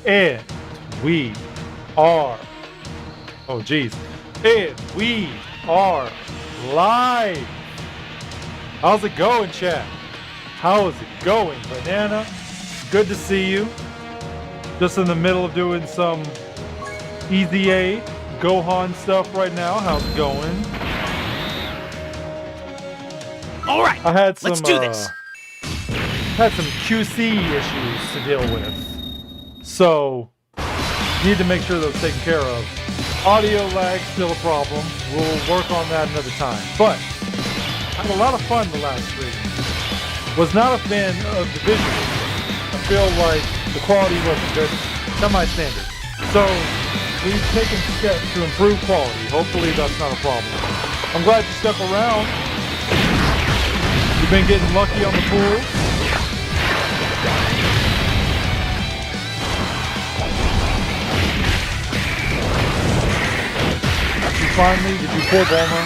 And we are, oh geez, and we are live. How's it going, chat? How is it going, Banana? Good to see you. Just in the middle of doing some EZA Gohan stuff right now. How's it going? All right, I had some, let's do this. Had some QC issues to deal with, so need to make sure those taken care of. Audio lag still a problem. We'll work on that another time. But I had a lot of fun the last stream. Was not a fan of the visuals. I feel like the quality wasn't good, semi-standard. So we've taken steps to improve quality. Hopefully that's not a problem. I'm glad you stuck around. You've been getting lucky on the pool. Finally, did you pull Bulma?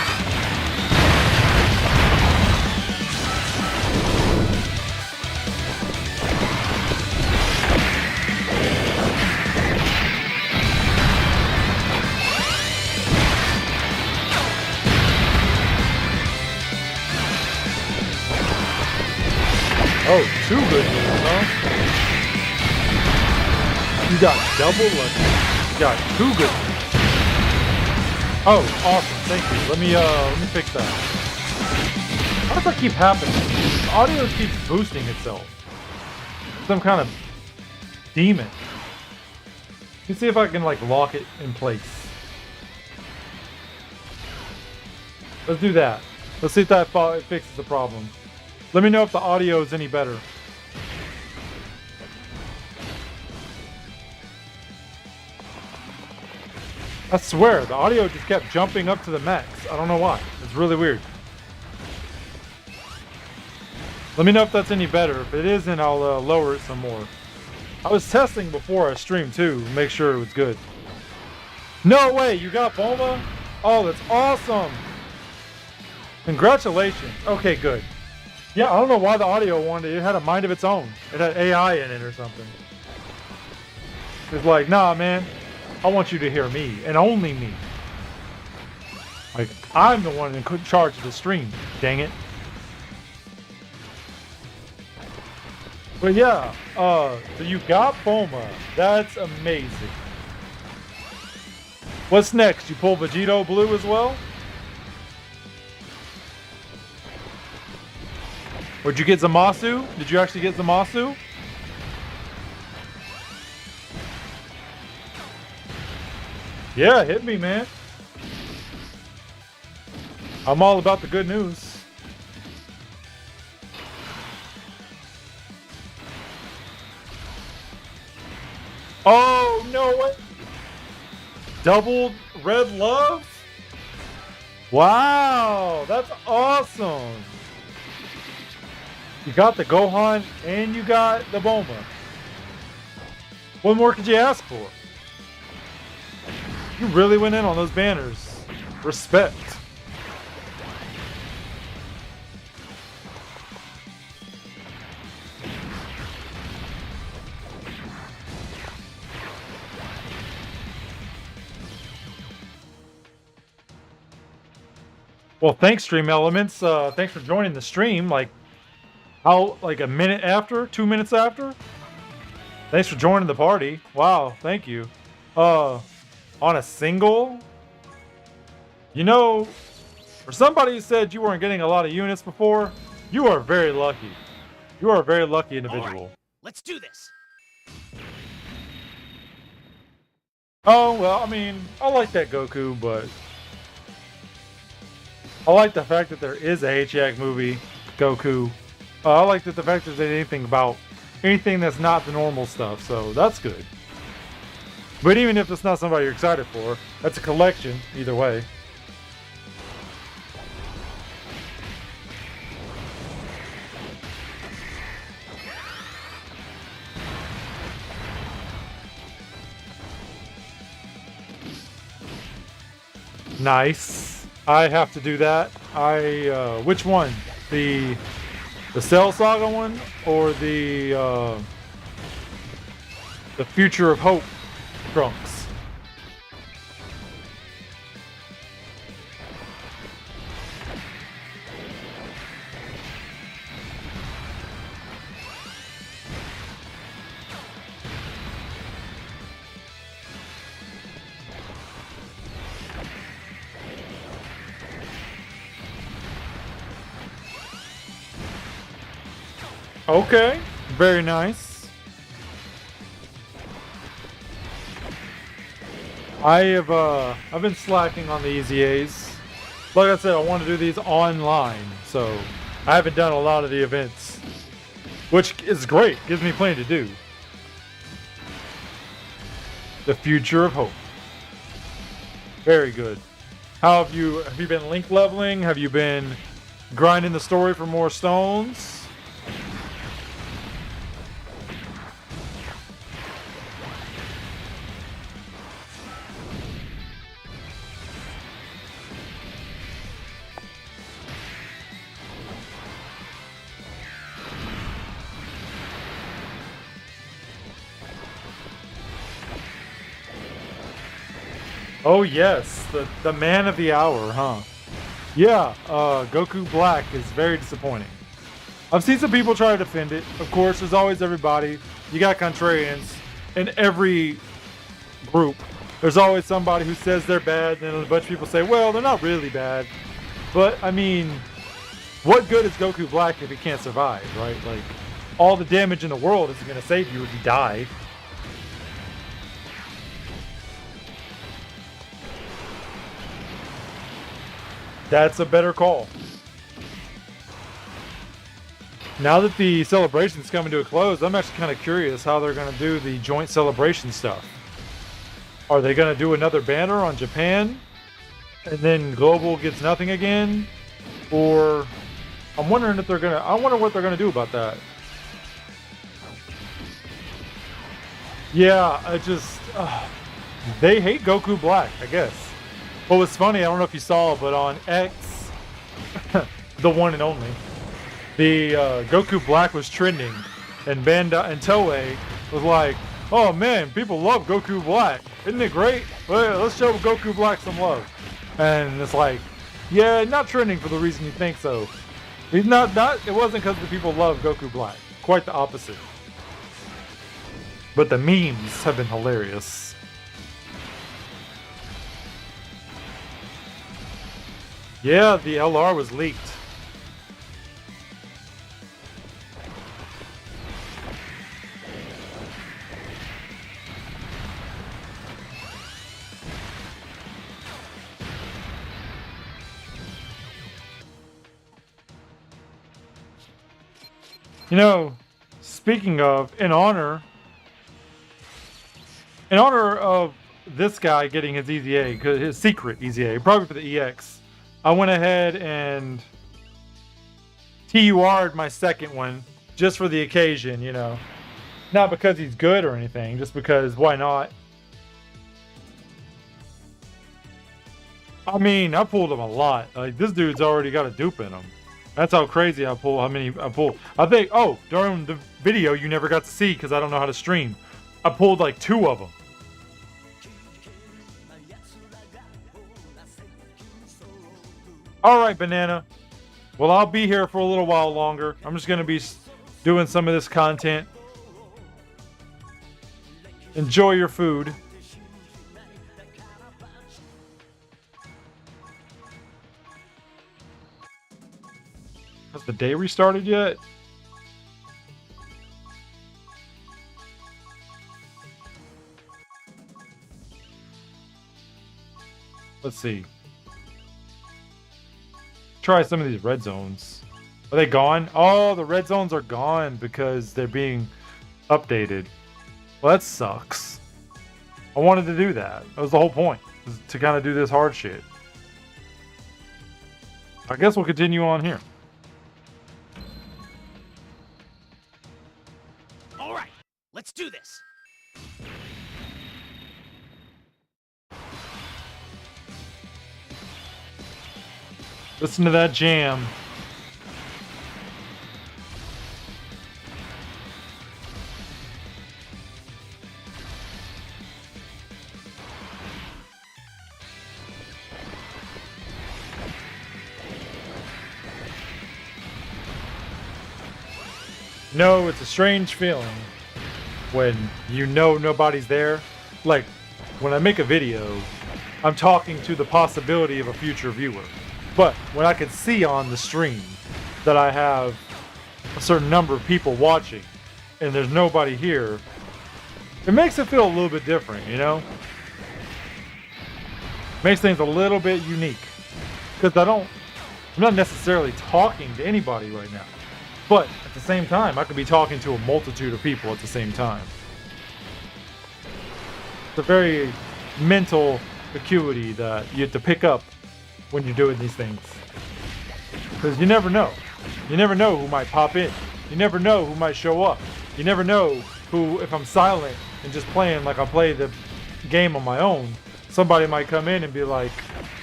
Oh, two good news, huh? You got double lucky. You got two good news. Oh, awesome! Thank you. Let me fix that. How does that keep happening? The audio keeps boosting itself. Some kind of demon. Let's see if I can like lock it in place. Let's do that. Let's see if that fixes the problem. Let me know if the audio is any better. I swear, the audio just kept jumping up to the max. I don't know why. It's really weird. Let me know if that's any better. If it isn't, I'll lower it some more. I was testing before I streamed too, make sure it was good. No way, you got Bulma? Oh, that's awesome. Congratulations. Okay, good. Yeah, I don't know why the audio wanted it. It had a mind of its own. It had AI in it or something. It's like, nah, man. I want you to hear me, and only me. Like, I'm the one in charge of the stream, dang it. But yeah, so you got Bulma. That's amazing. What's next? You pull Vegito Blue as well? Or did you get Zamasu? Did you actually get Zamasu? Yeah, hit me, man. I'm all about the good news. Oh, no way. Double red love? Wow, that's awesome. You got the Gohan and you got the Bulma. What more could you ask for? You really went in on those banners. Respect. Well, thanks, Stream Elements. Thanks for joining the stream. Like a minute after? 2 minutes after? Thanks for joining the party. Wow, thank you. On a single? You know, for somebody who said you weren't getting a lot of units before, you are very lucky. You are a very lucky individual. All right, let's do this. Oh, well, I mean, I like that Goku, but I like the fact that there is a HX movie, Goku. I like the fact that there's anything that's not the normal stuff, so that's good. But even if it's not somebody you're excited for, that's a collection, either way. Nice. I have to do that. Which one? The Cell Saga one or the The future of hope, Trunks. Okay, very nice. I've been slacking on the EZAs. Like I said, I want to do these online, so I haven't done a lot of the events, which is great. Gives me plenty to do. The future of hope. Very good. How have you been link leveling? Have you been grinding the story for more stones? Oh yes, the man of the hour, huh? Yeah, Goku Black is very disappointing. I've seen some people try to defend it. Of course, there's always everybody. You got contrarians in every group. There's always somebody who says they're bad, and then a bunch of people say, well, they're not really bad. But, I mean, what good is Goku Black if he can't survive, right? Like, all the damage in the world isn't going to save you if you die. That's a better call. Now that the celebration's coming to a close, I'm actually kind of curious how they're going to do the joint celebration stuff. Are they going to do another banner on Japan? And then Global gets nothing again? Or I'm wondering if they're going to... I wonder what they're going to do about that. Yeah, I just... they hate Goku Black, I guess. What was funny, I don't know if you saw, but on X, the one and only, the Goku Black was trending, and Bandai and Toei was like, "Oh man, people love Goku Black, isn't it great? Well, let's show Goku Black some love." And it's like, yeah, not trending for the reason you think so. He's not. It wasn't because the people love Goku Black. Quite the opposite. But the memes have been hilarious. Yeah, the LR was leaked. You know, speaking of, in honor of this guy getting his EZA, his secret EZA, probably for the EX, I went ahead and TUR'd my second one just for the occasion, you know. Not because he's good or anything, just because why not? I mean, I pulled him a lot. Like, this dude's already got a dupe in him. That's how crazy I pull, how many I pulled. I think, oh, during the video you never got to see because I don't know how to stream. I pulled like 2 of them. All right, Banana. Well, I'll be here for a little while longer. I'm just going to be doing some of this content. Enjoy your food. Has the day restarted yet? Let's see. Try some of these red zones. Are they gone? Oh, the red zones are gone because they're being updated. Well, that sucks. I wanted to do that. That was the whole point, was to kind of do this hard shit. I guess we'll continue on here. All right, let's do this. Listen to that jam. No, it's a strange feeling when you know nobody's there. Like, when I make a video, I'm talking to the possibility of a future viewer. But when I can see on the stream that I have a certain number of people watching and there's nobody here, it makes it feel a little bit different, you know? Makes things a little bit unique. Because I'm not necessarily talking to anybody right now. But at the same time, I could be talking to a multitude of people at the same time. It's a very mental acuity that you have to pick up when you're doing these things. Because you never know. You never know who might pop in. You never know who might show up. You never know who, if I'm silent and just playing like I play the game on my own, somebody might come in and be like,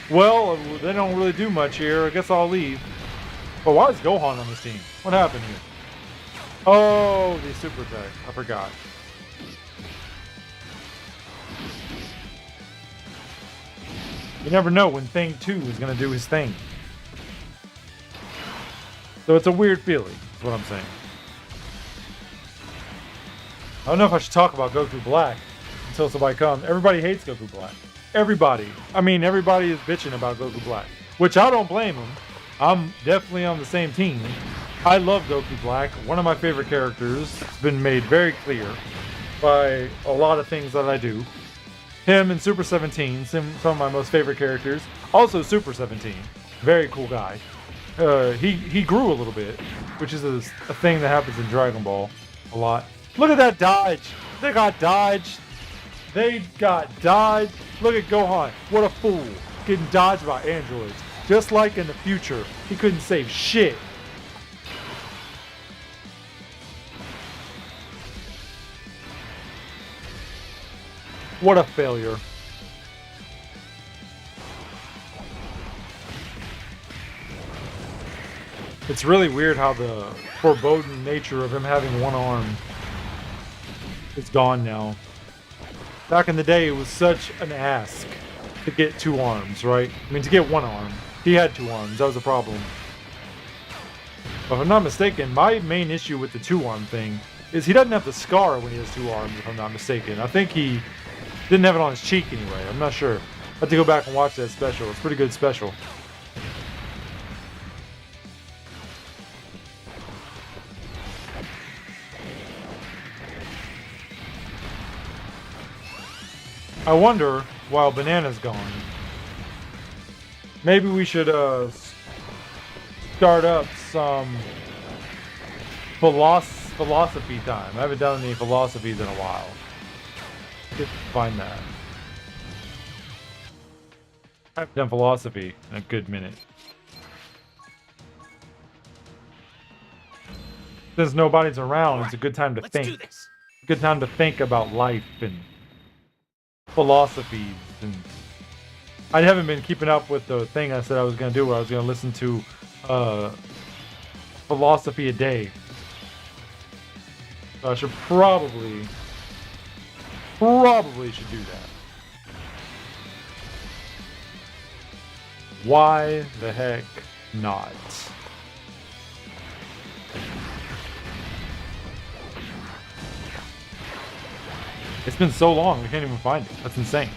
well, they don't really do much here. I guess I'll leave. But why is Gohan on this team? What happened here? Oh, the super attack. I forgot. You never know when Thing 2 is going to do his thing. So it's a weird feeling, is what I'm saying. I don't know if I should talk about Goku Black until somebody comes. Everybody hates Goku Black. Everybody. I mean, everybody is bitching about Goku Black, which I don't blame them. I'm definitely on the same team. I love Goku Black. One of my favorite characters. It's been made very clear by a lot of things that I do. Him and Super 17, some of my most favorite characters. Also Super 17, very cool guy. He grew a little bit, which is a thing that happens in Dragon Ball a lot. Look at that dodge. They got dodged. They got dodged. Look at Gohan. What a fool. Getting dodged by androids. Just like in the future, he couldn't save shit. What a failure. It's really weird how the foreboding nature of him having one arm is gone now. Back in the day, it was such an ask to get 2 arms, right? I mean, to get 1 arm. He had 2 arms. That was a problem. But if I'm not mistaken, my main issue with the 2-arm thing is he doesn't have the scar when he has 2 arms, if I'm not mistaken. I think he didn't have it on his cheek anyway. I'm not sure. I have to go back and watch that special. It's a pretty good special. I wonder, while Banana's gone, maybe we should start up some philosophy time. I haven't done any philosophies in a while. Just find that. I haven't done philosophy in a good minute. Since nobody's around, it's a good time to think. Do this. A good time to think about life and philosophies. And I haven't been keeping up with the thing I said I was going to do, where I was going to listen to philosophy a day. So I should probably should do that. Why the heck not? It's been so long, we can't even find it. That's insane.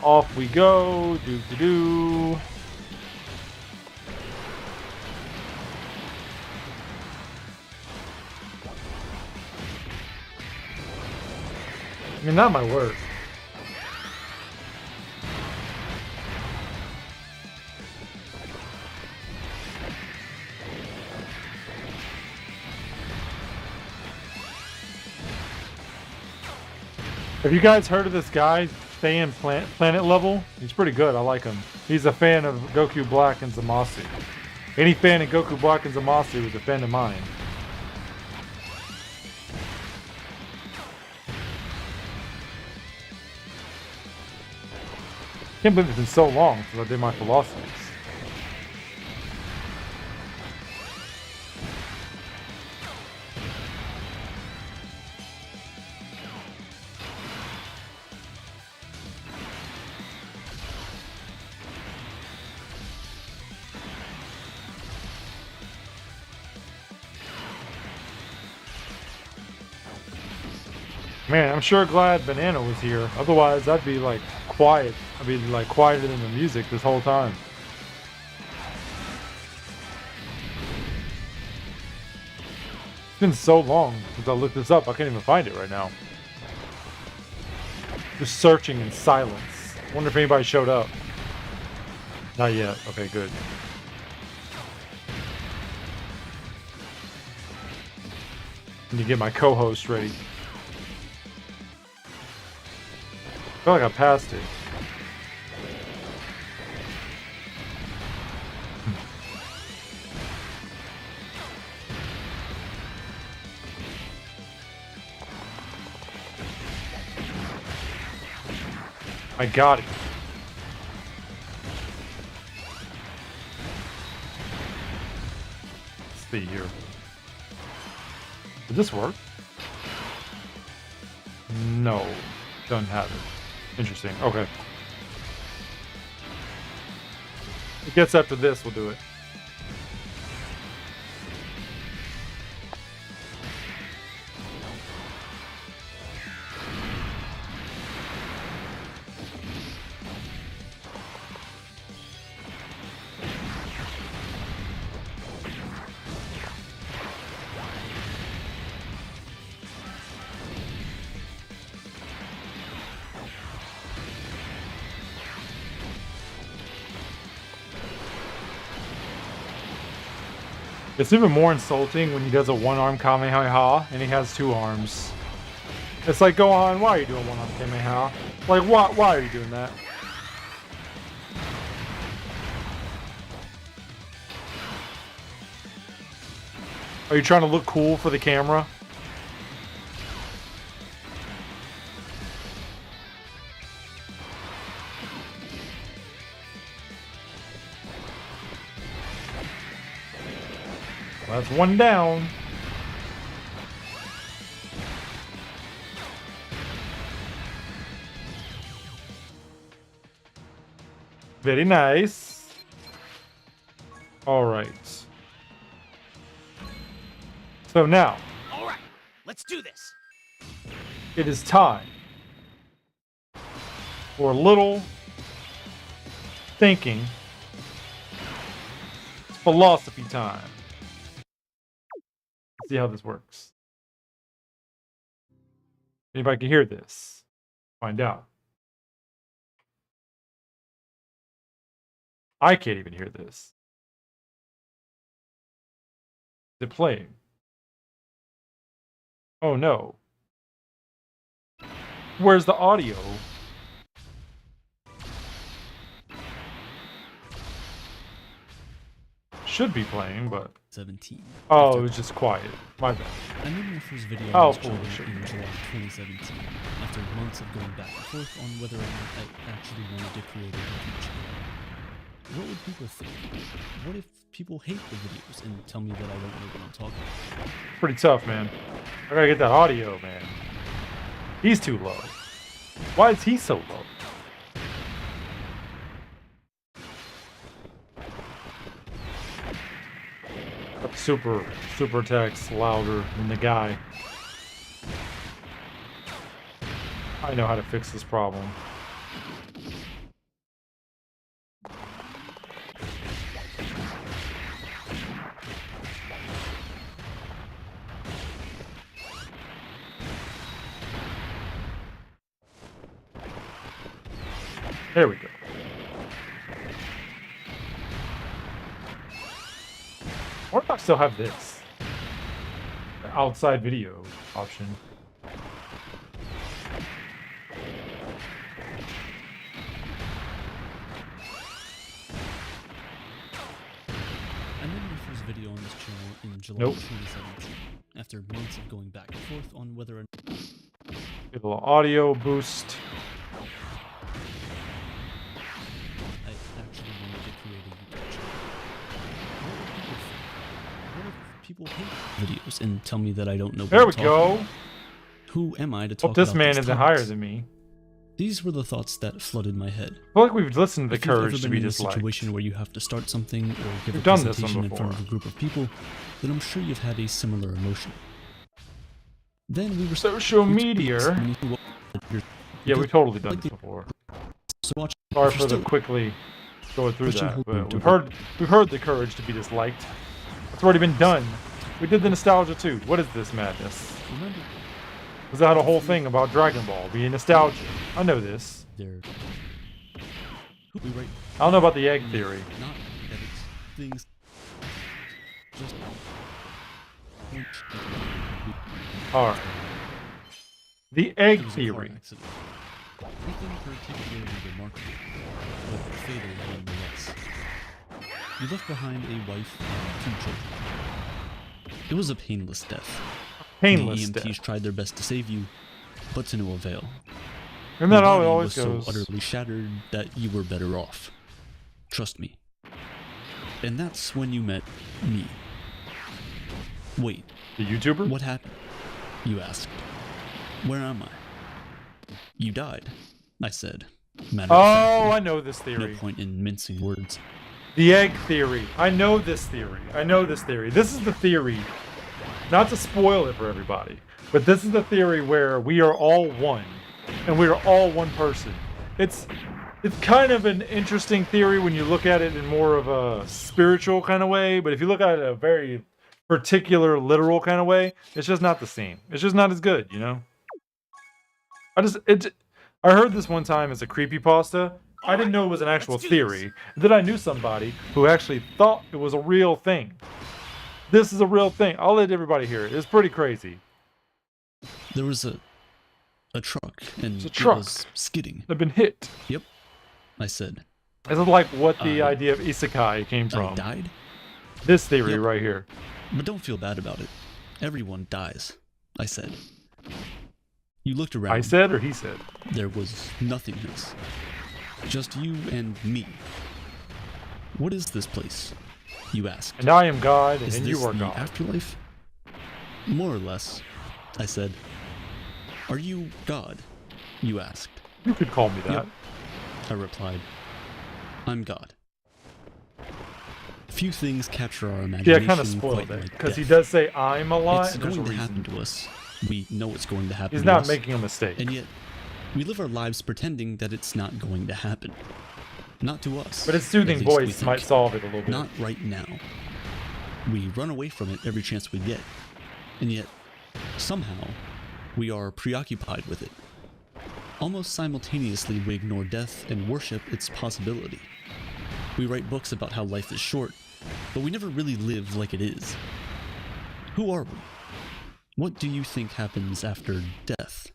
Off we go. Do. I mean, not my word. Have you guys heard of this guy, fan Planet Level? He's pretty good. I like him. He's a fan of Goku Black and Zamasu. Any fan of Goku Black and Zamasu is a fan of mine. Can't believe it's been so long since I did my philosophies. Man, I'm sure glad Banana was here. Otherwise, I'd be like quiet. I'd be like quieter than the music this whole time. It's been so long since I looked this up. I can't even find it right now. Just searching in silence. Wonder if anybody showed up. Not yet. Okay, good. Need to get my co-host ready. I feel like I passed it. I got it. Let's see here. Did this work? No. Doesn't have it. Interesting. Okay. I guess after this we'll do it. It's even more insulting when he does a one-arm Kamehameha and he has two arms. It's like, Gohan, why are you doing one-arm Kamehameha? Like, why are you doing that? Are you trying to look cool for the camera? Well, that's one down. Very nice. All right. So now. All right, let's do this. It is time for a little thinking. It's philosophy time. Let's see how this works. Anybody can hear this? Find out. I can't even hear this. Is it playing? Oh no. Where's the audio? Should be playing, but 17. oh, it was just quiet. My bad. I made my first video Oh, on this channel bullshit. in July 2017, after months of going back and forth on whether or not I actually wanted to create a YouTube channel. What would people think? What if people hate the videos and tell me that I don't know what I'm talking about? Pretty tough, man. I gotta get that audio, man. He's too low. Why is he so low? Super text louder than the guy. I know how to fix this problem. There we go. Or if I still have this. The outside video option. I made my first video on this channel in July Nope. 2017, after months of going back and forth on whether or not Get a little audio boost. I actually wanted to create a YouTube channel. What if people hate videos and tell me that I don't know what There I'm we talking go. about? Who am I to talk Hope this about man these isn't topics? higher than me. These were the thoughts that flooded my head. I feel like we've listened to the If you've ever courage to been be in a disliked. situation where you have to start something or give We've a done this one presentation in front before. of a group of people, then I'm sure you've had a similar emotion. Then we were Social media. Yeah, we've totally done this before. So watch. Sorry for the quickly going through that, but we've heard the courage to be disliked. It's already been done. We did the nostalgia too. What is this madness? Remember, Was that a whole thing about Dragon Ball being nostalgia? I know this. there. We write. I don't know about the egg theory. Not that it's things. Just. All right. The egg It was a car theory. accident. Nothing particularly remarkable, but fatal nonetheless. You left behind a wife and 2 children. It was a painless death. Painless The EMTs death. tried their best to save you, but to no avail. Isn't that Your how it body always was goes? so utterly shattered that you were better off. Trust me. And that's when you met me. Wait, The YouTuber? what happened? You asked. Where am I? You died, I said. Matter of Oh, factly. I know this No theory. point in mincing words. The egg theory. I know this theory. I know this theory. This is the theory. Not to spoil it for everybody, but this is the theory where we are all one, and we are all one person. It's kind of an interesting theory when you look at it in more of a spiritual kind of way, but if you look at it in a very particular literal kind of way, it's just not the same. It's just not as good, you know? I heard this one time as a creepypasta. I didn't know it was an actual Let's do theory. Then I knew somebody who actually thought it was a real thing. This is a real thing. I'll let everybody hear it. It's pretty crazy. There was a truck, and It's a it truck. was skidding. They've been hit. Yep, I said. This is like what the I- idea of isekai came I from. died? This theory Yep. right here. But don't feel bad about it. Everyone dies, I said. You looked around. I said or he said? There was nothingness. Just you and me. What is this place? You asked. And I am God, Is and this you are the God. afterlife? More or less, I said. Are you God? You asked. You could call me that. Yep. I replied. I'm God. Few things capture our Yeah, I imagination kind of spoiled quite it like because he death. does say "I'm" a lot. It's And there's a going to reason. happen to us. We know it's going to happen He's to not us. making a mistake. And yet, we live our lives pretending that it's not going to happen. Not to us. But his at soothing least we voice think. might solve it a little bit. Not right now. We run away from it every chance we get. And yet, somehow, we are preoccupied with it. Almost simultaneously, we ignore death and worship its possibility. We write books about how life is short, but we never really live like it is. Who are we? What do you think happens after death?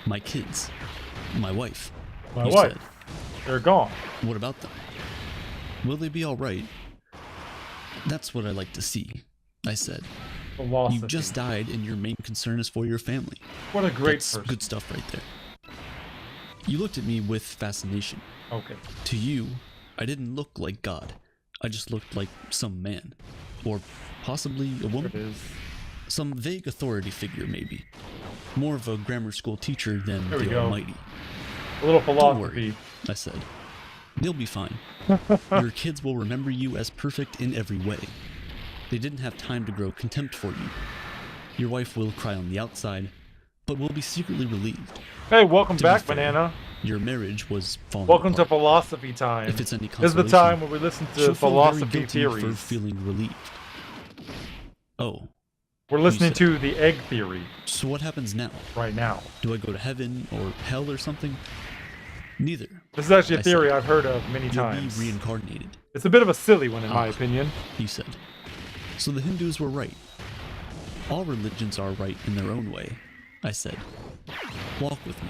My kids. My wife. My you wife. said. They're gone. What about them? Will they be alright? That's what I like to see, I said. Philosophy. You just died and your main concern is for your family. What a great That's person. good stuff right there. You looked at me with fascination. Okay. To you, I didn't look like God. I just looked like some man. Or possibly a There woman. it is. Some vague authority figure, maybe. More of a grammar school teacher than There we the go. Almighty. A little Don't philosophy. worry, I said. They'll be fine. Your kids will remember you as perfect in every way. They didn't have time to grow contempt for you. Your wife will cry on the outside, but will be secretly relieved. Hey, welcome To be back, fair, Banana. Your marriage was falling Welcome to apart. philosophy time. If it's any This is the consolation, time where we listen to she'll feel very philosophy guilty for theories. feeling relieved. Oh, We're listening said. to the egg theory so what happens now? right now. Do I go to heaven or hell or something? Neither. This is actually a I theory said. I've heard of many You'll times. be reincarnated, It's a bit of a silly one in my Ah. opinion. you said. So the Hindus were right. All religions are right in their own way, I said. Walk with me.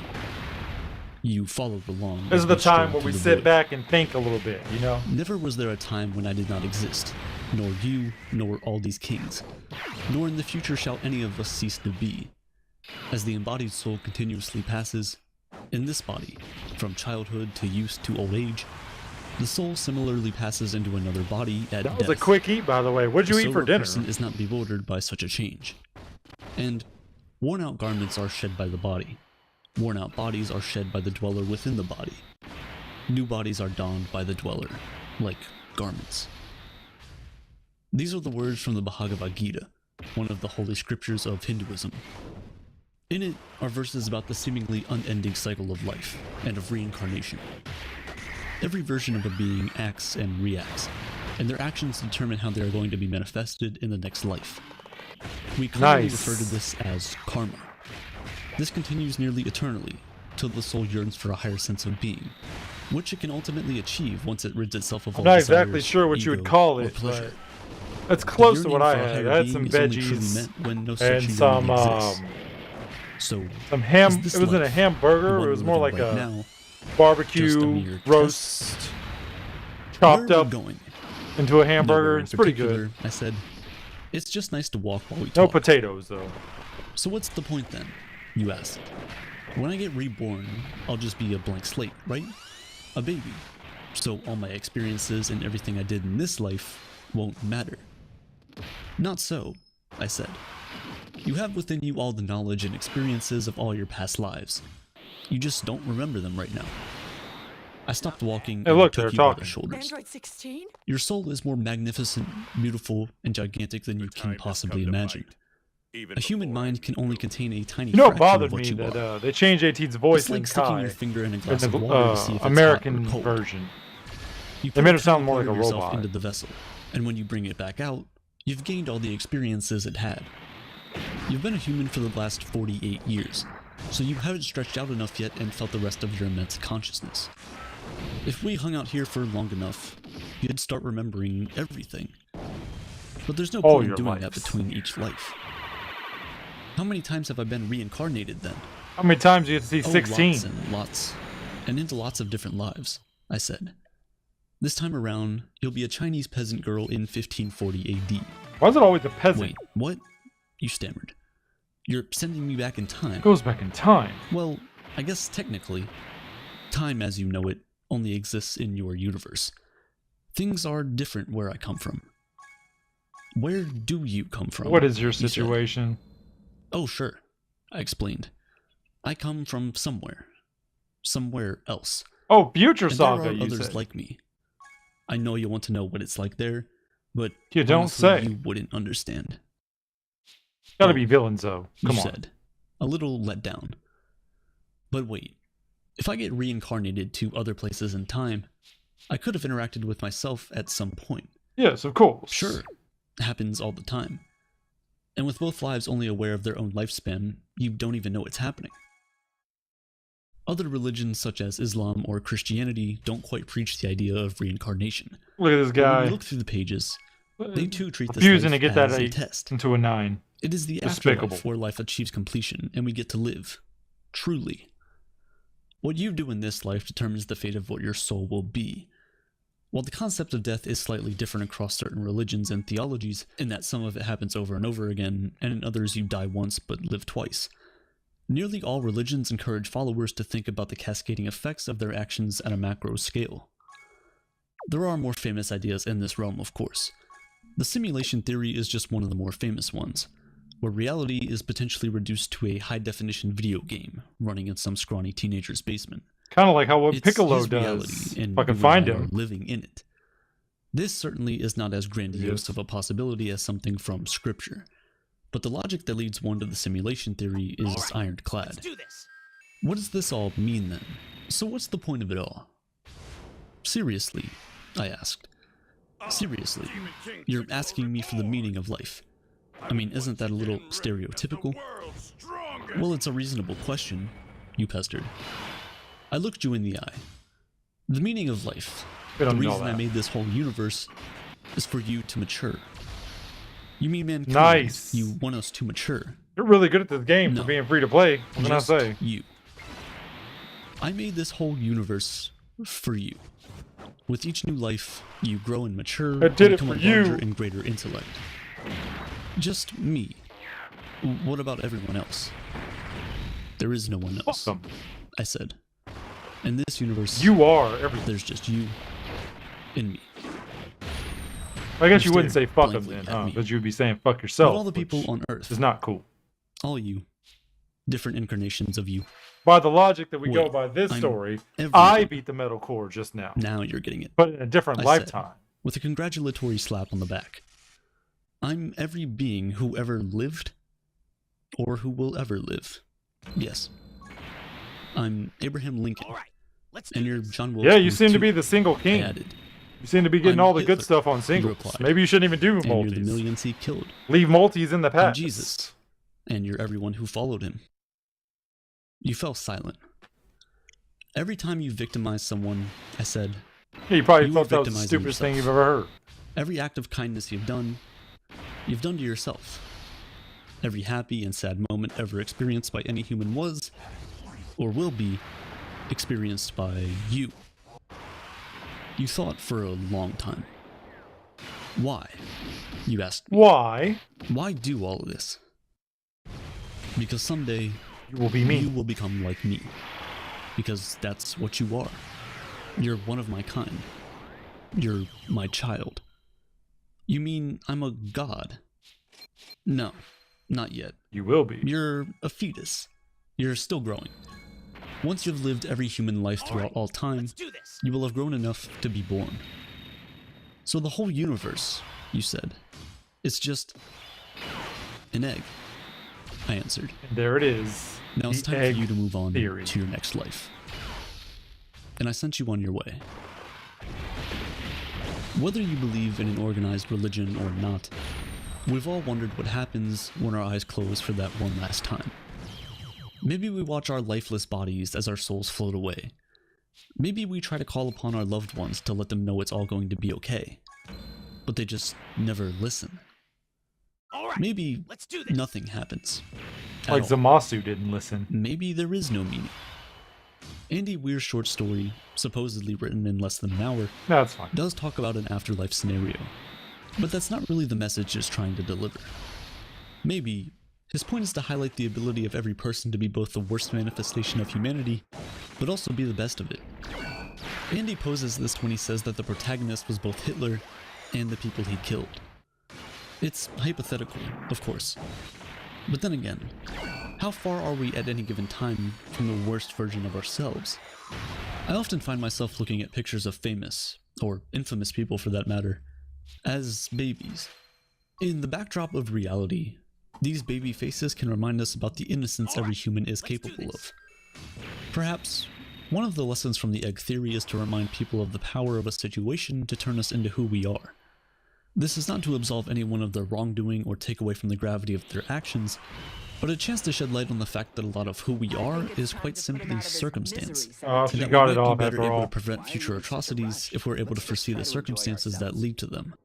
You followed along. This as is the time strolled where through we the sit wood. back and think a little bit, you know? Never was there a time when I did not exist, nor you, nor all these kings, nor in the future shall any of us cease to be. As the embodied soul continuously passes, in this body, from childhood to youth to old age, the soul similarly passes into another body at That death. was a quick eat, by the way. What'd you A eat for sober dinner? person is not bewildered by such a change. And worn-out garments are shed by the body. Worn-out bodies are shed by the dweller within the body. New bodies are donned by the dweller, like garments. These are the words from the Bhagavad Gita. one of the holy scriptures of Hinduism. In it are verses about the seemingly unending cycle of life and of reincarnation. Every version of a being acts and reacts, and their actions determine how they are going to be manifested in the next life. We commonly refer to this as karma. This continues nearly eternally, till the soul yearns for a higher sense of being, which it can ultimately achieve once it rids itself of all I'm not desires, exactly sure what you would ego, call or it, pleasure. but it's close to what I The yearning had. for a I higher had some being is only truly veggies met when no and such some yearning exists. So, some ham. is this It wasn't a life, the hamburger. one It was we're more living like right a now, barbecue just a mere roast where chopped are we up going? into a hamburger. Nowhere in It's pretty particular, good. I said, it's just nice to walk while we No talk. potatoes though. So what's the point then? You asked. When I get reborn, I'll just be a blank slate, right? A baby. So all my experiences and everything I did in this life won't matter. Not so, I said. You have within you all the knowledge and experiences of all your past lives. You just don't remember them right now. I stopped walking Hey, and look, took they're you by talking. the shoulders. Android 16? Your soul is more magnificent, beautiful, and gigantic than you can possibly imagine. A human mind can only contain a tiny You know, it fraction of bothered what me you that are. they changed 18's voice It's like in sticking Kai your finger in a in glass of the water to see if it's American hot or cold. version. You They put made a it sound tiny more part like of a yourself robot. into the vessel, and when you bring it back out, you've gained all the experiences it had. You've been a human for the last 48 years, so you haven't stretched out enough yet and felt the rest of your immense consciousness. If we hung out here for long enough, you'd start remembering everything. But there's no All point in your doing that lives. between each life. How many times have I been reincarnated then? How many times do you get to see Oh, 16? lots and lots. And into lots of different lives, I said. This time around, you'll be a Chinese peasant girl in 1540 AD. Why is it always a peasant? Wait, what? You stammered. You're sending me back in time. It goes back in time. Well, I guess technically, time as you know it only exists in your universe. Things are different where I come from. Where do you come from? What is your you said. situation? Oh, sure, I explained. I come from somewhere. Somewhere else. Oh, Future And there Saga, are you others said. like me. I know you want to know what it's like there, but You don't honestly, say. you wouldn't understand. Gotta Oh, be villains, though. Come you on. said, a little let down. But wait, if I get reincarnated to other places in time, I could have interacted with myself at some point. Yes, of course. Sure, happens all the time. And with both lives only aware of their own lifespan, you don't even know it's happening. Other religions such as Islam or Christianity don't quite preach the idea of reincarnation. Look at this But when guy. you look through the pages, they too treat this Refusing life to get that as a 8 test. into a 9. It is the Despicable. afterlife where life achieves completion and we get to live. Truly. What you do in this life determines the fate of what your soul will be. While the concept of death is slightly different across certain religions and theologies, in that some of it happens over and over again, and in others you die once but live twice, nearly all religions encourage followers to think about the cascading effects of their actions at a macro scale. There are more famous ideas in this realm, of course. The simulation theory is just one of the more famous ones, where reality is potentially reduced to a high-definition video game running in some scrawny teenager's basement. Kind of like how what It's Piccolo his does. reality, and If I can you find and I are him. living in it. This certainly is not as grandiose Yes. of a possibility as something from scripture, but the logic that leads one to the simulation theory is Let's ironclad. do this. What does this all mean then? So what's the point of it all? Seriously, I asked. Seriously, you're asking me for the meaning of life. I mean, isn't that a little stereotypical? Well, it's a reasonable question, you pestered. I looked you in the eye. The meaning of life, We the don't know reason I that. made this whole universe, is for you to mature. You mean mankind? Nice. You want us to mature. You're really good at this game No. for being free to play. What can I Just say? you. I made this whole universe for you. With each new life, you grow and mature, I did and it become for a you. larger and greater intellect. Just me. What about everyone else? There is no one else, Awesome. I said. In this universe, You are everything. there's just you and me. I guess You you wouldn't say stared fuck him blankly then, at huh? me. Because you'd be saying fuck Of yourself. all the people which on Earth, is not cool. all you, different incarnations of you. By the logic that we go Wait, by this I'm story, everyone. I beat the metal core just now. Now you're getting it. But in a different I said. lifetime. With a congratulatory slap on the back. I'm every being who ever lived or who will ever live. Yes. I'm Abraham Lincoln. All right, let's do And you're this. John Wilkes Yeah, you Booth seem to too, be the single I king. added. You seem to be getting I'm all the good Hitler, stuff on he singles. replied. Maybe you shouldn't even do And you're the multis. millions he killed. Leave multis in the I'm past. Jesus. And you're everyone who followed him. You fell silent. Every time you victimized someone, I said, Yeah, you probably You thought were that was the victimizing stupidest thing yourself. you've ever heard. every act of kindness you've done to yourself. Every happy and sad moment ever experienced by any human was, or will be, experienced by you. You thought for a long time. Why? You asked me. Why? Why do all of this? Because someday You will be me. you will become like me. Because that's what you are. You're one of my kind. You're my child. You mean I'm a god? No, not yet. You will be. You're a fetus. You're still growing. Once you've lived every human life throughout all time, Let's do this. you will have grown enough to be born. So the whole universe, you said, it's just an egg. I answered. And there it is. Now it's The time for egg you to move on theory. to your next life. And I sent you on your way. Whether you believe in an organized religion or not, we've all wondered what happens when our eyes close for that one last time. Maybe we watch our lifeless bodies as our souls float away. Maybe we try to call upon our loved ones to let them know it's all going to be okay. But they just never listen. All right, Maybe let's do this. nothing happens. at Like all. Zamasu didn't listen. Maybe there is no meaning. Andy Weir's short story, supposedly written in less than an hour, That's fine. does talk about an afterlife scenario, but that's not really the message it's trying to deliver. Maybe his point is to highlight the ability of every person to be both the worst manifestation of humanity, but also be the best of it. Andy poses this when he says that the protagonist was both Hitler and the people he killed. It's hypothetical, of course. But then again, how far are we at any given time from the worst version of ourselves? I often find myself looking at pictures of famous, or infamous people for that matter, as babies. In the backdrop of reality, these baby faces can remind us about the innocence every human is capable of. Perhaps one of the lessons from the egg theory is to remind people of the power of a situation to turn us into who we are. This is not to absolve anyone of their wrongdoing or take away from the gravity of their actions, but a chance to shed light on the fact that a lot of who we are is quite simply circumstance. Oh, And she that got we it might be off better after able to all. prevent future atrocities if we're able to foresee the circumstances that lead to them.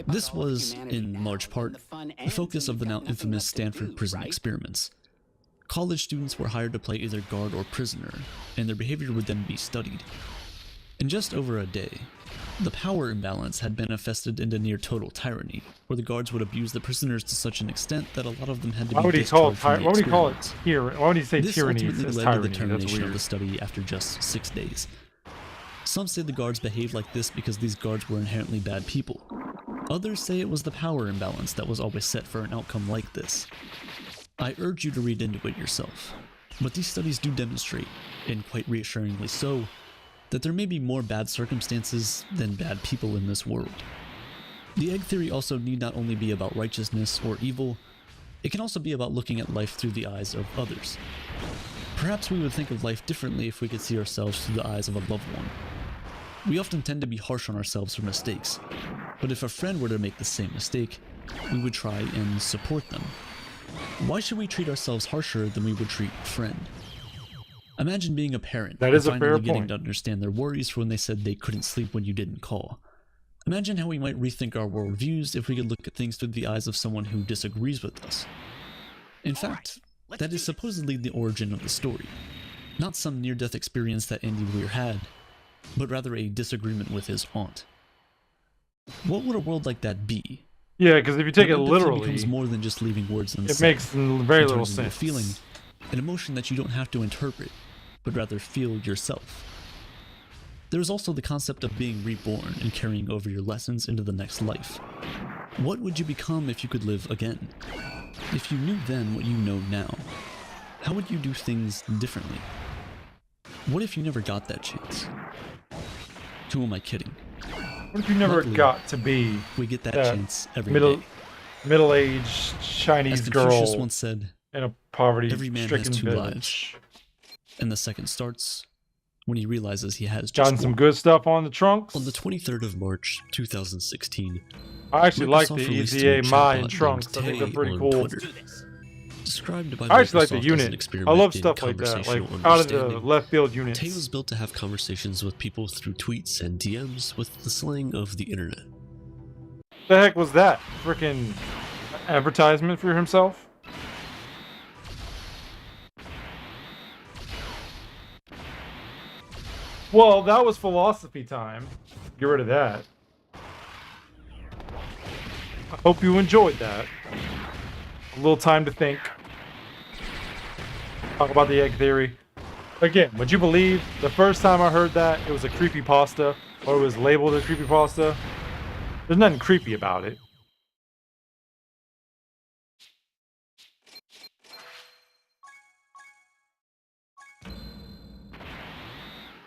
This was, in large part, the focus of the now infamous Stanford prison experiments. College students were hired to play either guard or prisoner, and their behavior would then be studied. In just over a day, the power imbalance had manifested into near total tyranny, where the guards would abuse the prisoners to such an extent that a lot of them had to Why be would he call it discharged from the why would he call it experiments. tyranny? Why would he say This tyranny ultimately as led tyranny? to the That's termination of weird. the study after just 6 days. Some say the guards behaved like this because these guards were inherently bad people. Others say it was the power imbalance that was always set for an outcome like this. I urge you to read into it yourself, but these studies do demonstrate, and quite reassuringly so, that there may be more bad circumstances than bad people in this world. The egg theory also need not only be about righteousness or evil, it can also be about looking at life through the eyes of others. Perhaps we would think of life differently if we could see ourselves through the eyes of a loved one. We often tend to be harsh on ourselves for mistakes, but if a friend were to make the same mistake, we would try and support them. Why should we treat ourselves harsher than we would treat a friend? Imagine being a parent That and is a finally fair getting point. to understand their worries for when they said they couldn't sleep when you didn't call. Imagine how we might rethink our worldviews if we could look at things through the eyes of someone who disagrees with us. In fact, that is supposedly the origin of the story. Not some near-death experience that Andy Weir had, but rather a disagreement with his aunt. What would a world like that be? Yeah, because if you take When it empathy literally, becomes more than just leaving words it unsaid. makes very It little turns into a sense. feeling, an emotion that you don't have to interpret, but rather feel yourself. There is also the concept of being reborn and carrying over your lessons into the next life. What would you become if you could live again? If you knew then what you know now, how would you do things differently? What if you never got that chance? Who am I kidding? What if you never Luckily, got to be We get that that chance every middle day. middle-aged As Chinese Confucius girl once said, in a every man has poverty-stricken two village. lives, and the second starts when he realizes he has just Gotten some one. good stuff on the trunks. On the 23rd of March, 2016, I actually like the Microsoft released a EZA new Mayan chatbot trunks. I named think they're Tay pretty on cool. Twitter. Described by I actually like the Microsoft as an unit. I experiment love in stuff like that, like conversational out of the understanding. left field units. Tay was built to have conversations with people through tweets and DMs with the slang of the internet. The heck was that? Freaking advertisement for himself? Well, that was philosophy time. Get rid of that. I hope you enjoyed that. A little time to think. Talk about the egg theory. Again, would you believe the first time I heard that it was a creepypasta, or it was labeled a creepypasta? There's nothing creepy about it.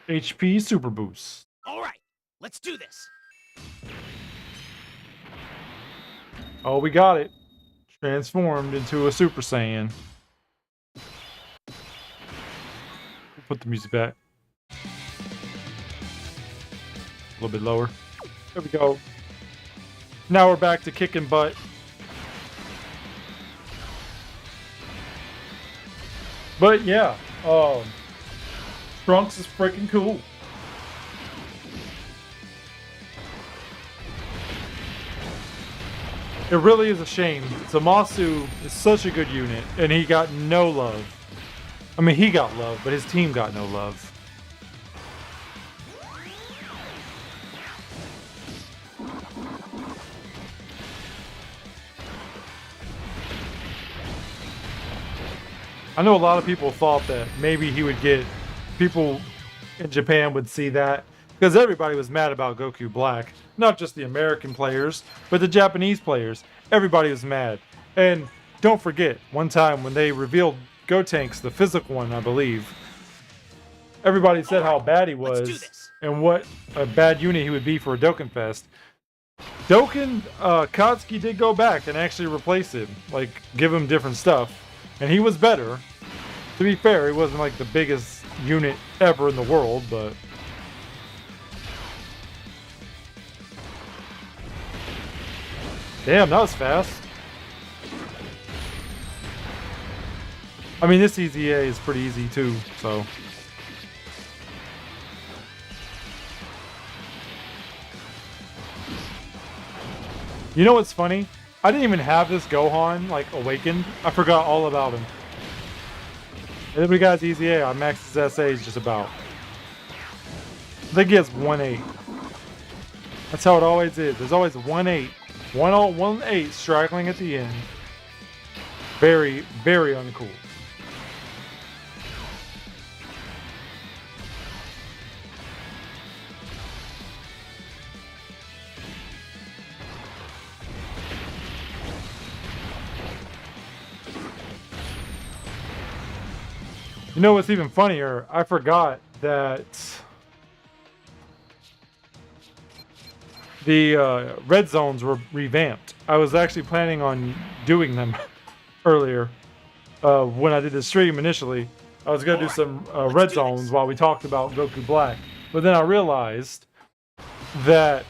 HP Super Boost. All right, let's do this. Oh, we got it. Transformed into a Super Saiyan. Put the music back. A little bit lower. There we go. Now we're back to kicking butt. But yeah, Trunks is freaking cool. It really is a shame. Zamasu is such a good unit, and he got no love. I mean, he got love, but his team got no love. I know a lot of people thought that maybe he would get... People in Japan would see that, because everybody was mad about Goku Black. Not just the American players, but the Japanese players. Everybody was mad. And don't forget, one time when they revealed Gotenks, the physical one, I believe, everybody said how bad he was and what a bad unit he would be for a Dokkan Fest. Dokkan, Katsuki did go back and actually replace him, like give him different stuff, and he was better. To be fair, he wasn't like the biggest unit ever in the world, but damn, that was fast. I mean, this EZA is pretty easy too, so. You know what's funny? I didn't even have this Gohan, like, awakened. I forgot all about him. And then we got his EZA. I maxed his SAs just about. I think he has 1-8. That's how it always is. There's always 1-8. 1-8 straggling at the end. Very, very uncool. You know what's even funnier? I forgot that the red zones were revamped. I was actually planning on doing them earlier when I did the stream initially. I was going to do some red zones while we talked about Goku Black. But then I realized that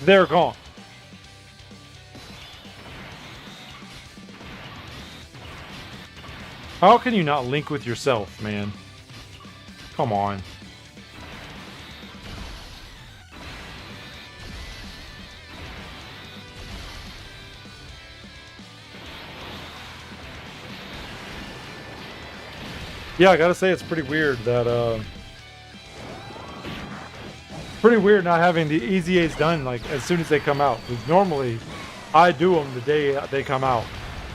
they're gone. How can you not link with yourself, man? Come on. Yeah, I gotta say it's pretty weird that pretty weird not having the EZAs done like as soon as they come out. Because normally I do them the day they come out.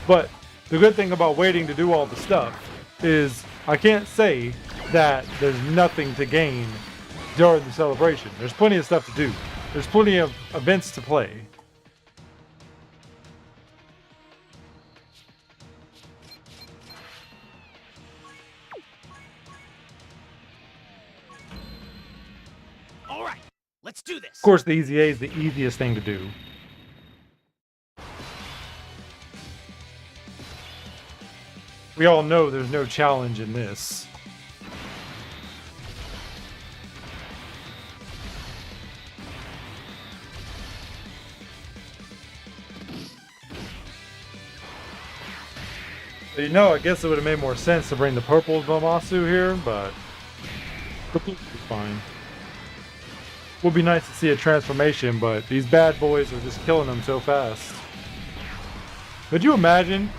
But the good thing about waiting to do all the stuff is I can't say that there's nothing to gain during the celebration. There's plenty of stuff to do. There's plenty of events to play. All right, let's do this. Of course, the EZA is the easiest thing to do. We all know there's no challenge in this. So, you know, I guess it would have made more sense to bring the purple Zamasu here, but completely fine. Would be nice to see a transformation, but these bad boys are just killing them so fast. Could you imagine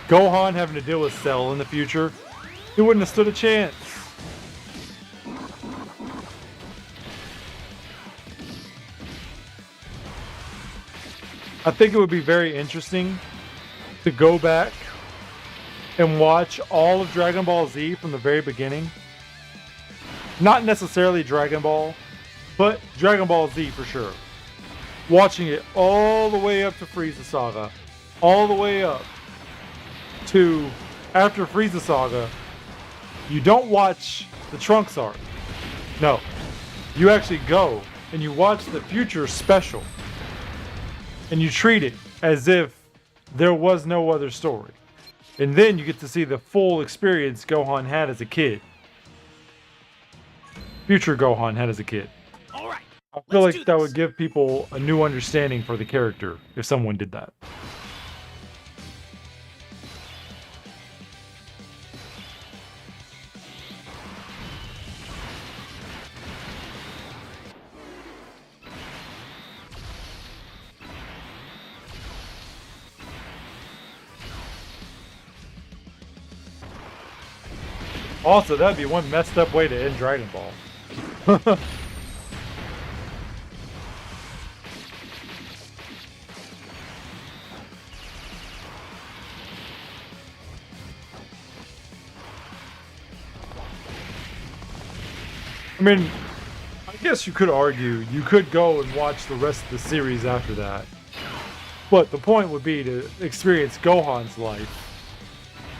Gohan having to deal with Cell in the future? He wouldn't have stood a chance. I think it would be very interesting to go back and watch all of Dragon Ball Z from the very beginning. Not necessarily Dragon Ball, but Dragon Ball Z for sure. Watching it all the way up to Frieza Saga. All the way up to after Frieza Saga. You don't watch the Trunks arc. No. You actually go and you watch the future special. And you treat it as if there was no other story. And then you get to see the full experience Gohan had as a kid. Future Gohan had as a kid. All right. I feel Let's like do that this. would give people a new understanding for the character if someone did that. Also, that'd be one messed up way to end Dragon Ball. I mean, I guess you could argue you could go and watch the rest of the series after that. But the point would be to experience Gohan's life,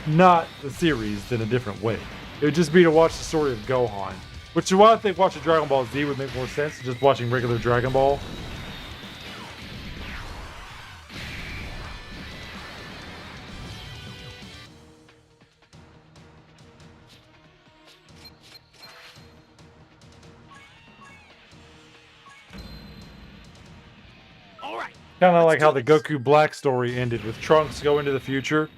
not the series in a different way. It would just be to watch the story of Gohan. Which is why I think watching Dragon Ball Z would make more sense than just watching regular Dragon Ball. All right. Kind of Let's like how do the this. Goku Black story ended with Trunks going to the future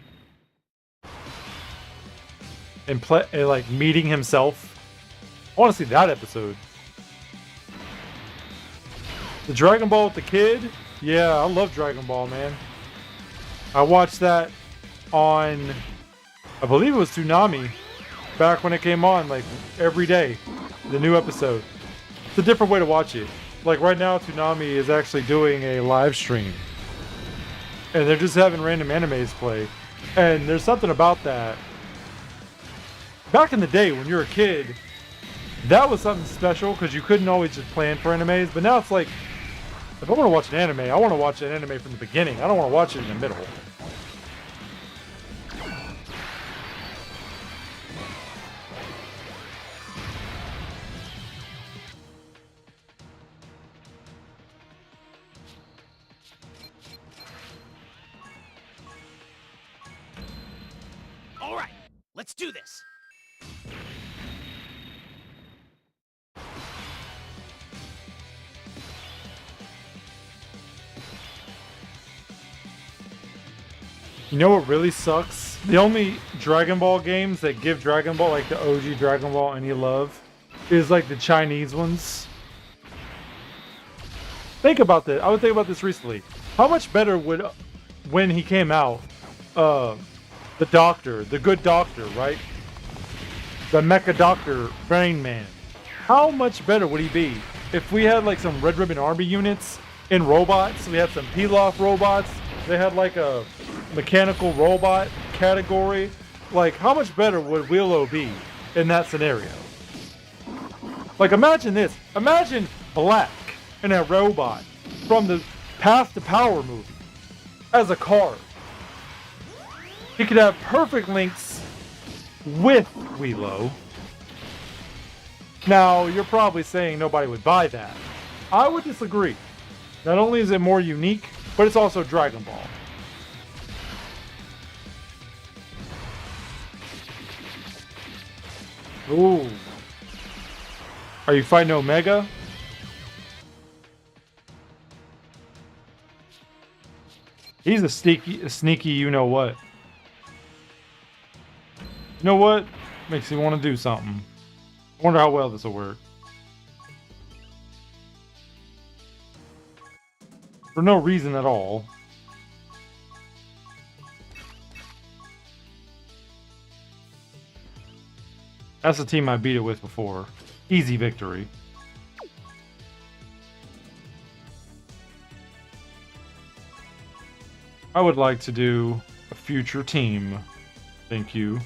and like meeting himself. I want to see that episode. The Dragon Ball with the kid? Yeah, I love Dragon Ball, man. I watched that on, I believe it was Toonami, back when it came on, like every day, the new episode. It's a different way to watch it. Like right now, Toonami is actually doing a live stream. And they're just having random animes play. And there's something about that. Back in the day when you were a kid, that was something special because you couldn't always just plan for animes. But now it's like, if I want to watch an anime, I want to watch an anime from the beginning. I don't want to watch it in the middle. All right. Let's do this. You know what really sucks? The only Dragon Ball games that give Dragon Ball, like the OG Dragon Ball, any love, is like the Chinese ones. Think about this. I was thinking about this recently. How much better would, when he came out, the doctor, the good doctor, right? The Mecha Doctor, Brain Man. How much better would he be if we had like some Red Ribbon Army units in robots? We had some Pilaf robots. They had like a mechanical robot category. Like, how much better would Willow be in that scenario? Like, imagine this. Imagine Black and a robot from the Path to Power movie as a card. He could have perfect links with Willow. Now, you're probably saying nobody would buy that. I would disagree. Not only is it more unique, but it's also Dragon Ball. Ooh. Are you fighting Omega? He's a sneaky you know what. You know what? Makes you want to do something. I wonder how well this will work. For no reason at all. That's the team I beat it with before. Easy victory. I would like to do a future team. Thank you.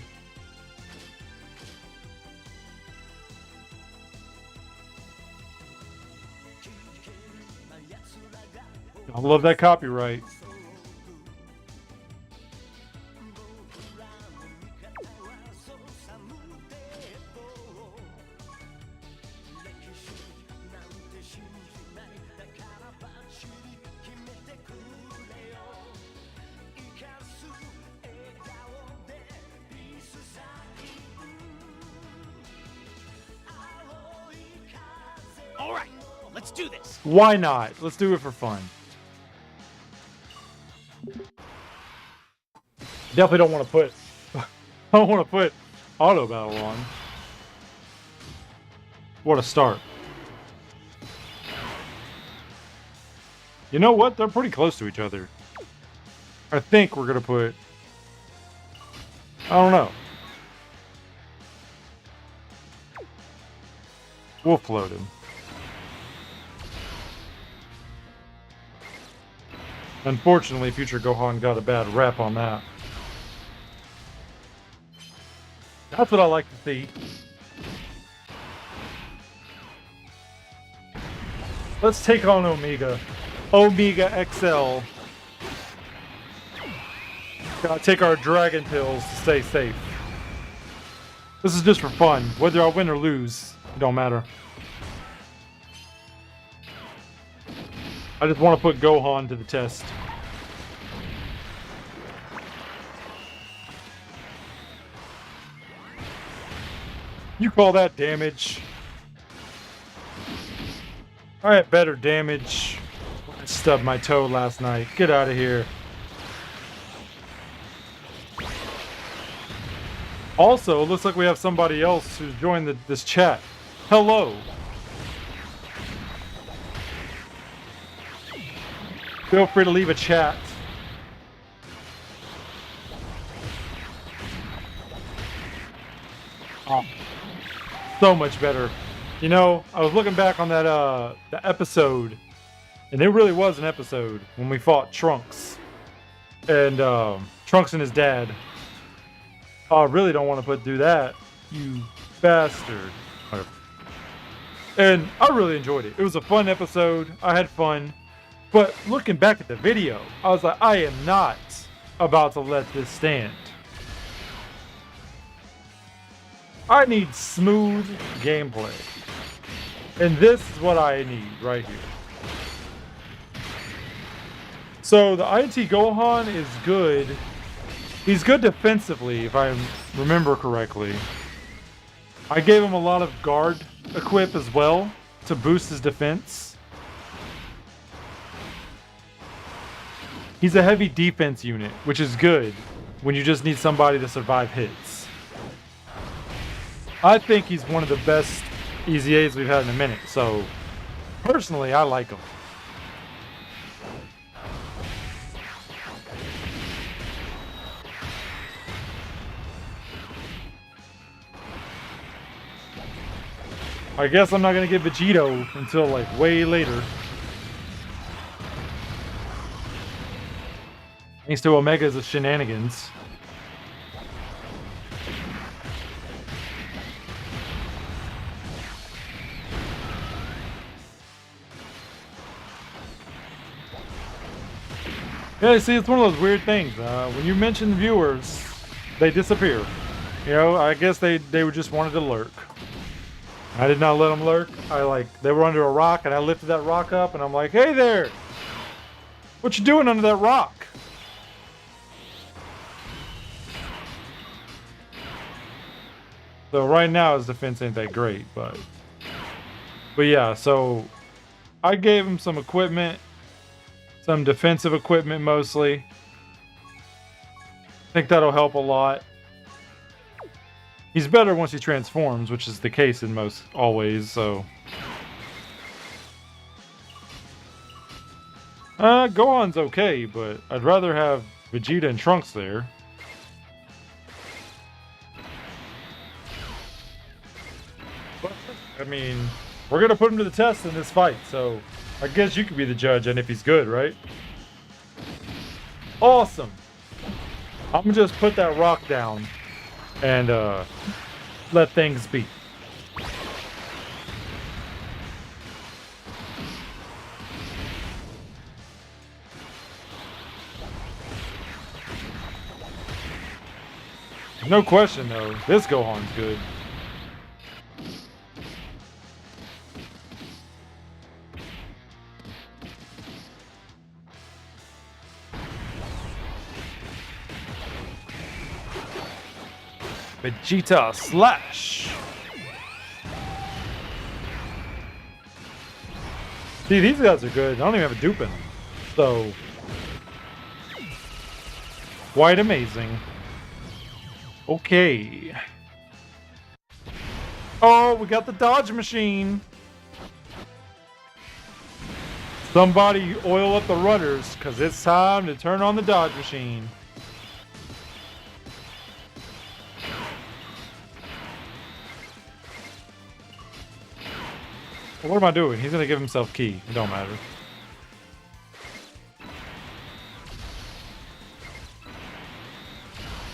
I love that copyright. All right, let's do this. Why not? Let's do it for fun. Definitely don't want to put I don't want to put auto battle on. What a start. You know what? They're pretty close to each other. I think we're gonna put I don't know. We'll float him. Unfortunately, Future Gohan got a bad rap on that. That's what I like to see. Let's take on Omega. Omega XL. Gotta take our dragon pills to stay safe. This is just for fun. Whether I win or lose, it don't matter. I just want to put Gohan to the test. You call that damage? I had better damage. I stubbed my toe last night. Get out of here. Also, it looks like we have somebody else who's joined this chat. Hello. Feel free to leave a chat. Oh, so much better. You know, I was looking back on that the episode, and it really was an episode when we fought Trunks and Trunks and his dad. Oh, I really don't want to do that, you bastard. Whatever. And I really enjoyed it. It was a fun episode. I had fun. But looking back at the video, I was like, I am not about to let this stand. I need smooth gameplay. And this is what I need right here. So the INT Gohan is good. He's good defensively, if I remember correctly. I gave him a lot of guard equip as well to boost his defense. He's a heavy defense unit, which is good when you just need somebody to survive hits. I think he's one of the best EZAs we've had in a minute, so personally, I like him. I guess I'm not going to get Vegito until like way later. Thanks to Omega's shenanigans. Yeah, see, it's one of those weird things. When you mention viewers, they disappear. You know, I guess they just wanted to lurk. I did not let them lurk. They were under a rock, and I lifted that rock up, and I'm like, hey there! What you doing under that rock? So right now his defense ain't that great, but yeah, so I gave him some equipment, some defensive equipment mostly. I think that'll help a lot. He's better once he transforms, which is the case in most always, so. Gohan's okay, but I'd rather have Vegeta and Trunks there. But, I mean, we're gonna put him to the test in this fight, so I guess you could be the judge and if he's good, right? Awesome. I'm gonna just put that rock down and let things be. No question, though. This Gohan's good. Vegeta slash. See, these guys are good. I don't even have a dupe in them. So, quite amazing. Okay. Oh, we got the dodge machine. Somebody oil up the rudders, because it's time to turn on the dodge machine. What am I doing? He's going to give himself key. It don't matter.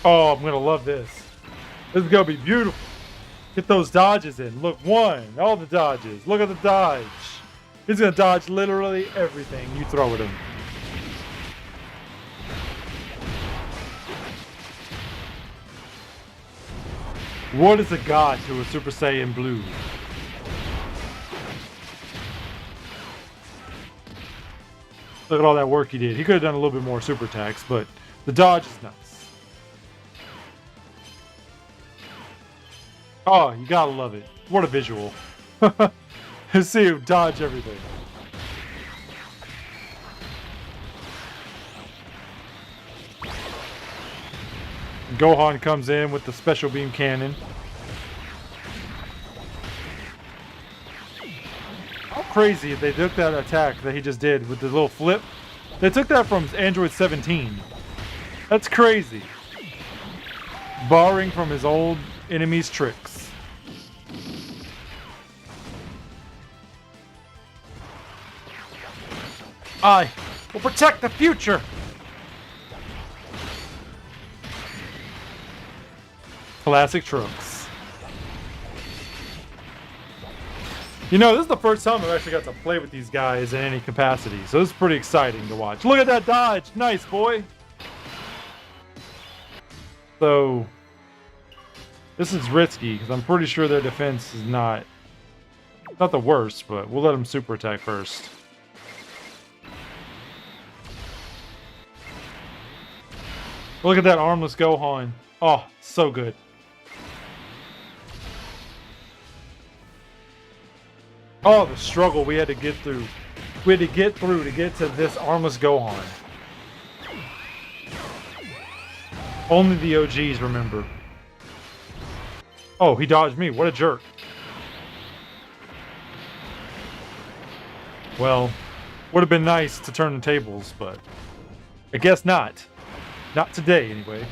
Oh, I'm going to love this. This is going to be beautiful. Get those dodges in. Look, one. All the dodges. Look at the dodge. He's going to dodge literally everything you throw at him. What is a god to a Super Saiyan Blue? Look at all that work he did. He could have done a little bit more super attacks, but the dodge is nuts. Oh, you gotta love it. What a visual. See him dodge everything. Gohan comes in with the special beam cannon. How crazy if they took that attack that he just did with the little flip. They took that from Android 17. That's crazy. Borrowing from his old enemy's tricks. I will protect the future. Classic Trunks. You know, this is the first time I've actually got to play with these guys in any capacity, so this is pretty exciting to watch. Look at that dodge! Nice, boy! So, this is risky, because I'm pretty sure their defense is not the worst, but we'll let them super attack first. Look at that armless Gohan. Oh, so good. Oh, the struggle we had to get through. We had to get through to get to this armless Gohan. Only the OGs remember. Oh, he dodged me. What a jerk. Well, would have been nice to turn the tables, but I guess not. Not today, anyway.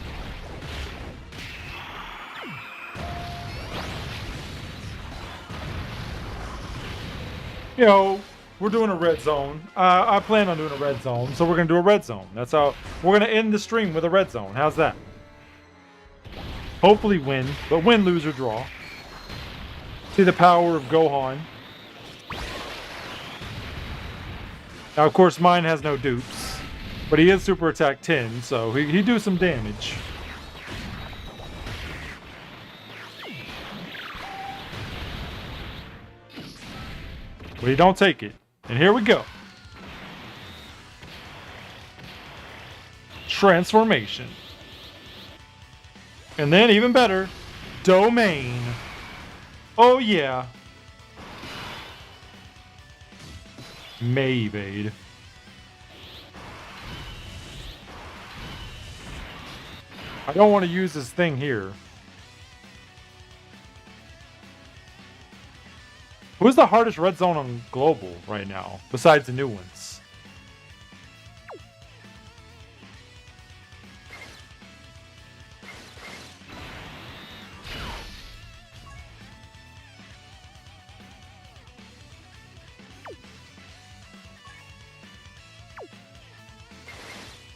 You know, we're doing a red zone. I plan on doing a red zone, so we're going to do a red zone. That's how we're going to end the stream with a red zone. How's that? Hopefully win, but win, lose, or draw. See the power of Gohan. Now, of course, mine has no dupes, but he is Super Attack 10, so he do some damage. But he don't take it. And here we go. Transformation. And then, even better, domain. Oh yeah. May evade. I don't want to use this thing here. Who's the hardest red zone on global right now, besides the new ones?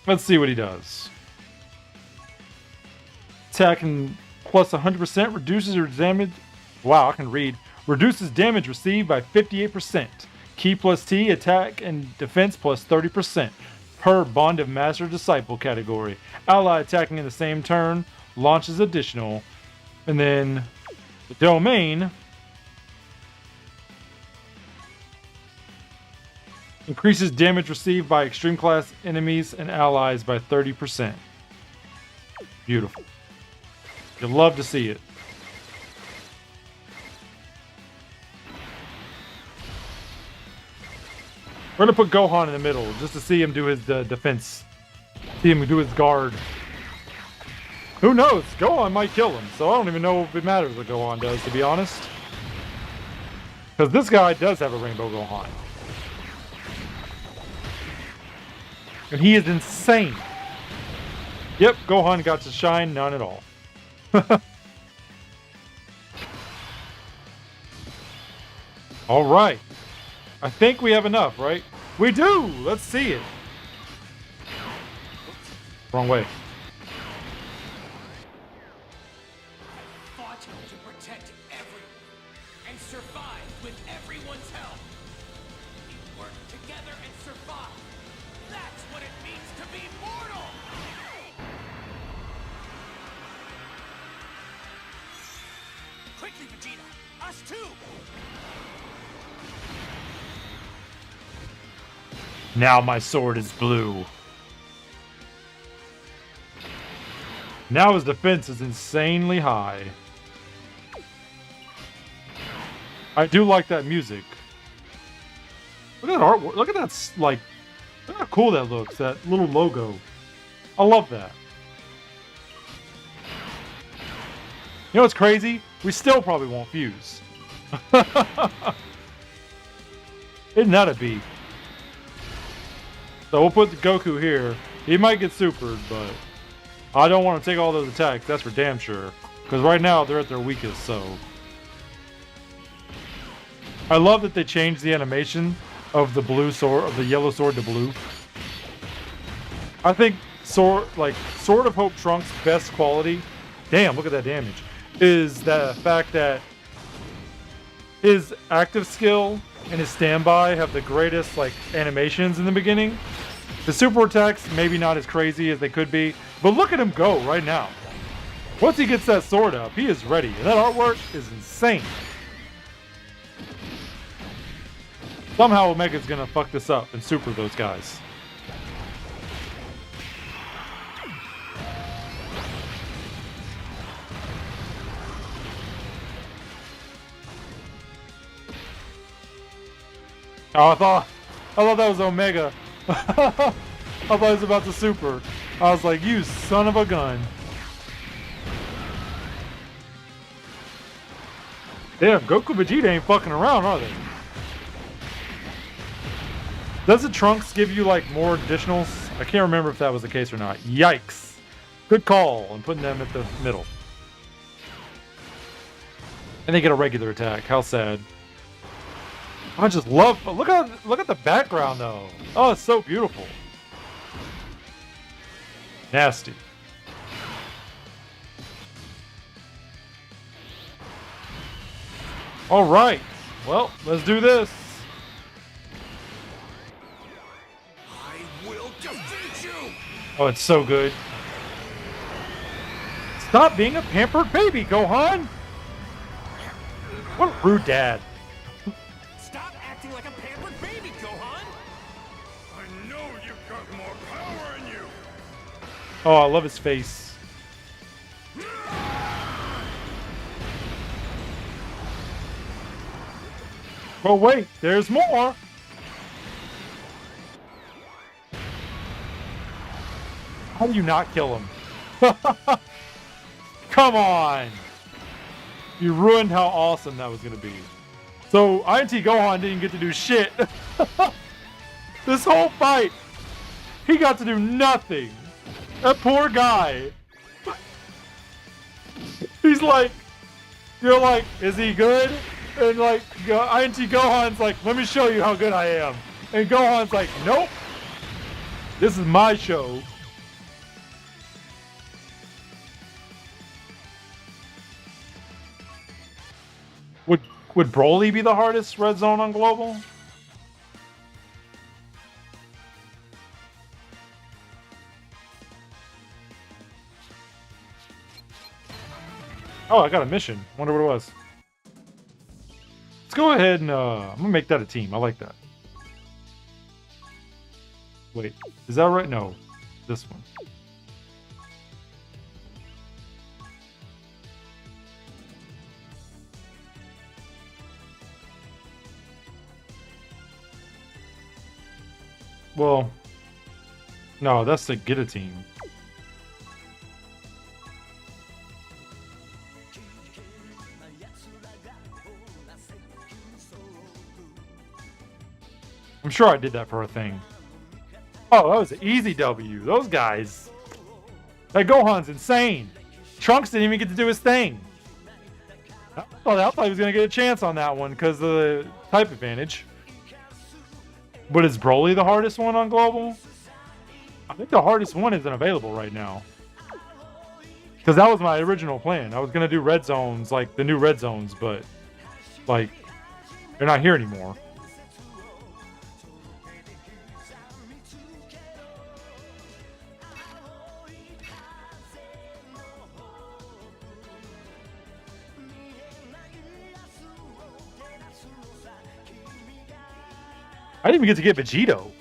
Let's see what he does. Attacking plus 100% reduces your damage. Wow, I can read. Reduces damage received by 58%. Key plus T, attack and defense plus 30%. Per Bond of Master Disciple category. Ally attacking in the same turn launches additional. And then the domain increases damage received by extreme class enemies and allies by 30%. Beautiful. You'd love to see it. We're gonna put Gohan in the middle just to see him do his defense. See him do his guard. Who knows? Gohan might kill him, so I don't even know if it matters what Gohan does, to be honest. Because this guy does have a Rainbow Gohan. And he is insane. Yep, Gohan got to shine, none at all. All right. I think we have enough, right? We do! Let's see it. Wrong way. Fought to protect everyone and survived with everyone's help. We worked together and survived. That's what it means to be mortal! Quickly, Vegeta! Us too! Now my sword is blue. Now his defense is insanely high. I do like that music. Look at that artwork. Look at that, like, look how cool that looks. That little logo. I love that. You know what's crazy? We still probably won't fuse. Isn't that a beat? So we'll put the Goku here. He might get supered, but I don't want to take all those attacks. That's for damn sure. Because right now they're at their weakest, so. I love that they changed the animation of the blue sword, of the yellow sword to blue. I think Sword of Hope Trunks' best quality, damn, look at that damage, is the fact that his active skill and his standby have the greatest animations in the beginning. The super attacks maybe not as crazy as they could be, but look at him go right now. Once he gets that sword up, he is ready, and that artwork is insane. Somehow Omega's gonna fuck this up and super those guys. Oh, I thought that was Omega. I thought he was about to super. I was like, you son of a gun. Damn, Goku Vegeta ain't fucking around, are they? Does the Trunks give you more additionals? I can't remember if that was the case or not. Yikes. Good call on putting them at the middle. And they get a regular attack. How sad. I just love. Look at the background though. Oh, it's so beautiful. Nasty. All right. Well, let's do this. I will defeat you! Oh, it's so good. Stop being a pampered baby, Gohan. What a rude dad. Stop acting like a pampered baby, Gohan! I know you've got more power in you! Oh, I love his face. Oh wait, there's more. How do you not kill him? Come on. You ruined how awesome that was going to be. So INT Gohan didn't get to do shit. This whole fight, he got to do nothing. That poor guy. He's like, you're like, is he good? And like, INT Gohan's like, let me show you how good I am. And Gohan's like, nope. This is my show. Would Broly be the hardest red zone on global? Oh, I got a mission. Wonder what it was. Let's go ahead and I'm gonna make that a team. I like that. Wait, is that right? No, this one. Well, no, that's to get a team. I'm sure I did that for a thing. Oh, that was an easy W. Those guys. That Gohan's insane. Trunks didn't even get to do his thing. I thought he was going to get a chance on that one because of the type advantage. But is Broly the hardest one on global? I think the hardest one isn't available right now. Because that was my original plan. I was going to do red zones, like the new red zones, but like they're not here anymore. I didn't even get to get Vegito.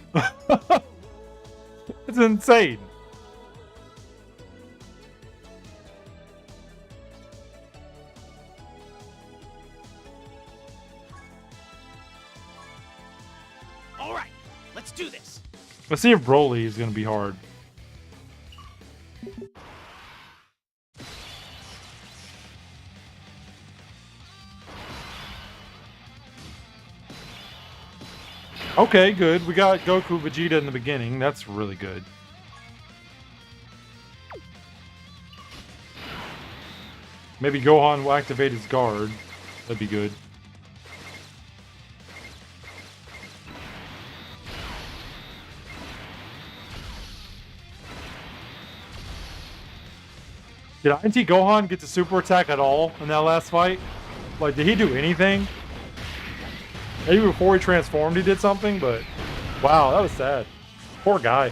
It's insane. All right, let's do this. Let's see if Broly is going to be hard. Okay, good. We got Goku Vegeta in the beginning. That's really good. Maybe Gohan will activate his guard. That'd be good. Did INT Gohan get to super attack at all in that last fight? Like, did he do anything? Maybe before he transformed he did something, but wow, that was sad. Poor guy.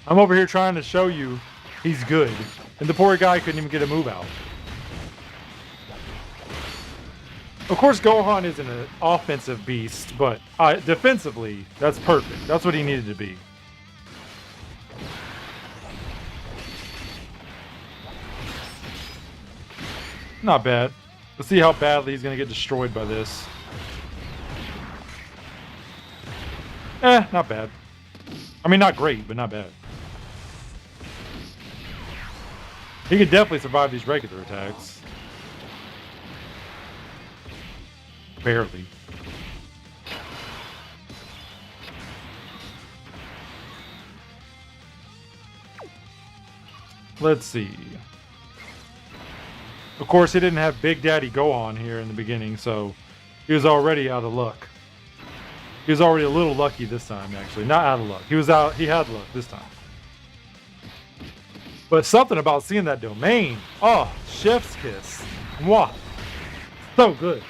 I'm over here trying to show you he's good, and the poor guy couldn't even get a move out. Of course, Gohan isn't an offensive beast, but defensively, that's perfect. That's what he needed to be. Not bad. Let's see how badly he's going to get destroyed by this. Not bad. I mean, not great, but not bad. He could definitely survive these regular attacks. Barely. Let's see. Of course, he didn't have Big Daddy Gohan here in the beginning, so he was already out of luck. He was already a little lucky this time, actually. Not out of luck. He had luck this time. But something about seeing that domain. Oh, chef's kiss. Mwah. So good.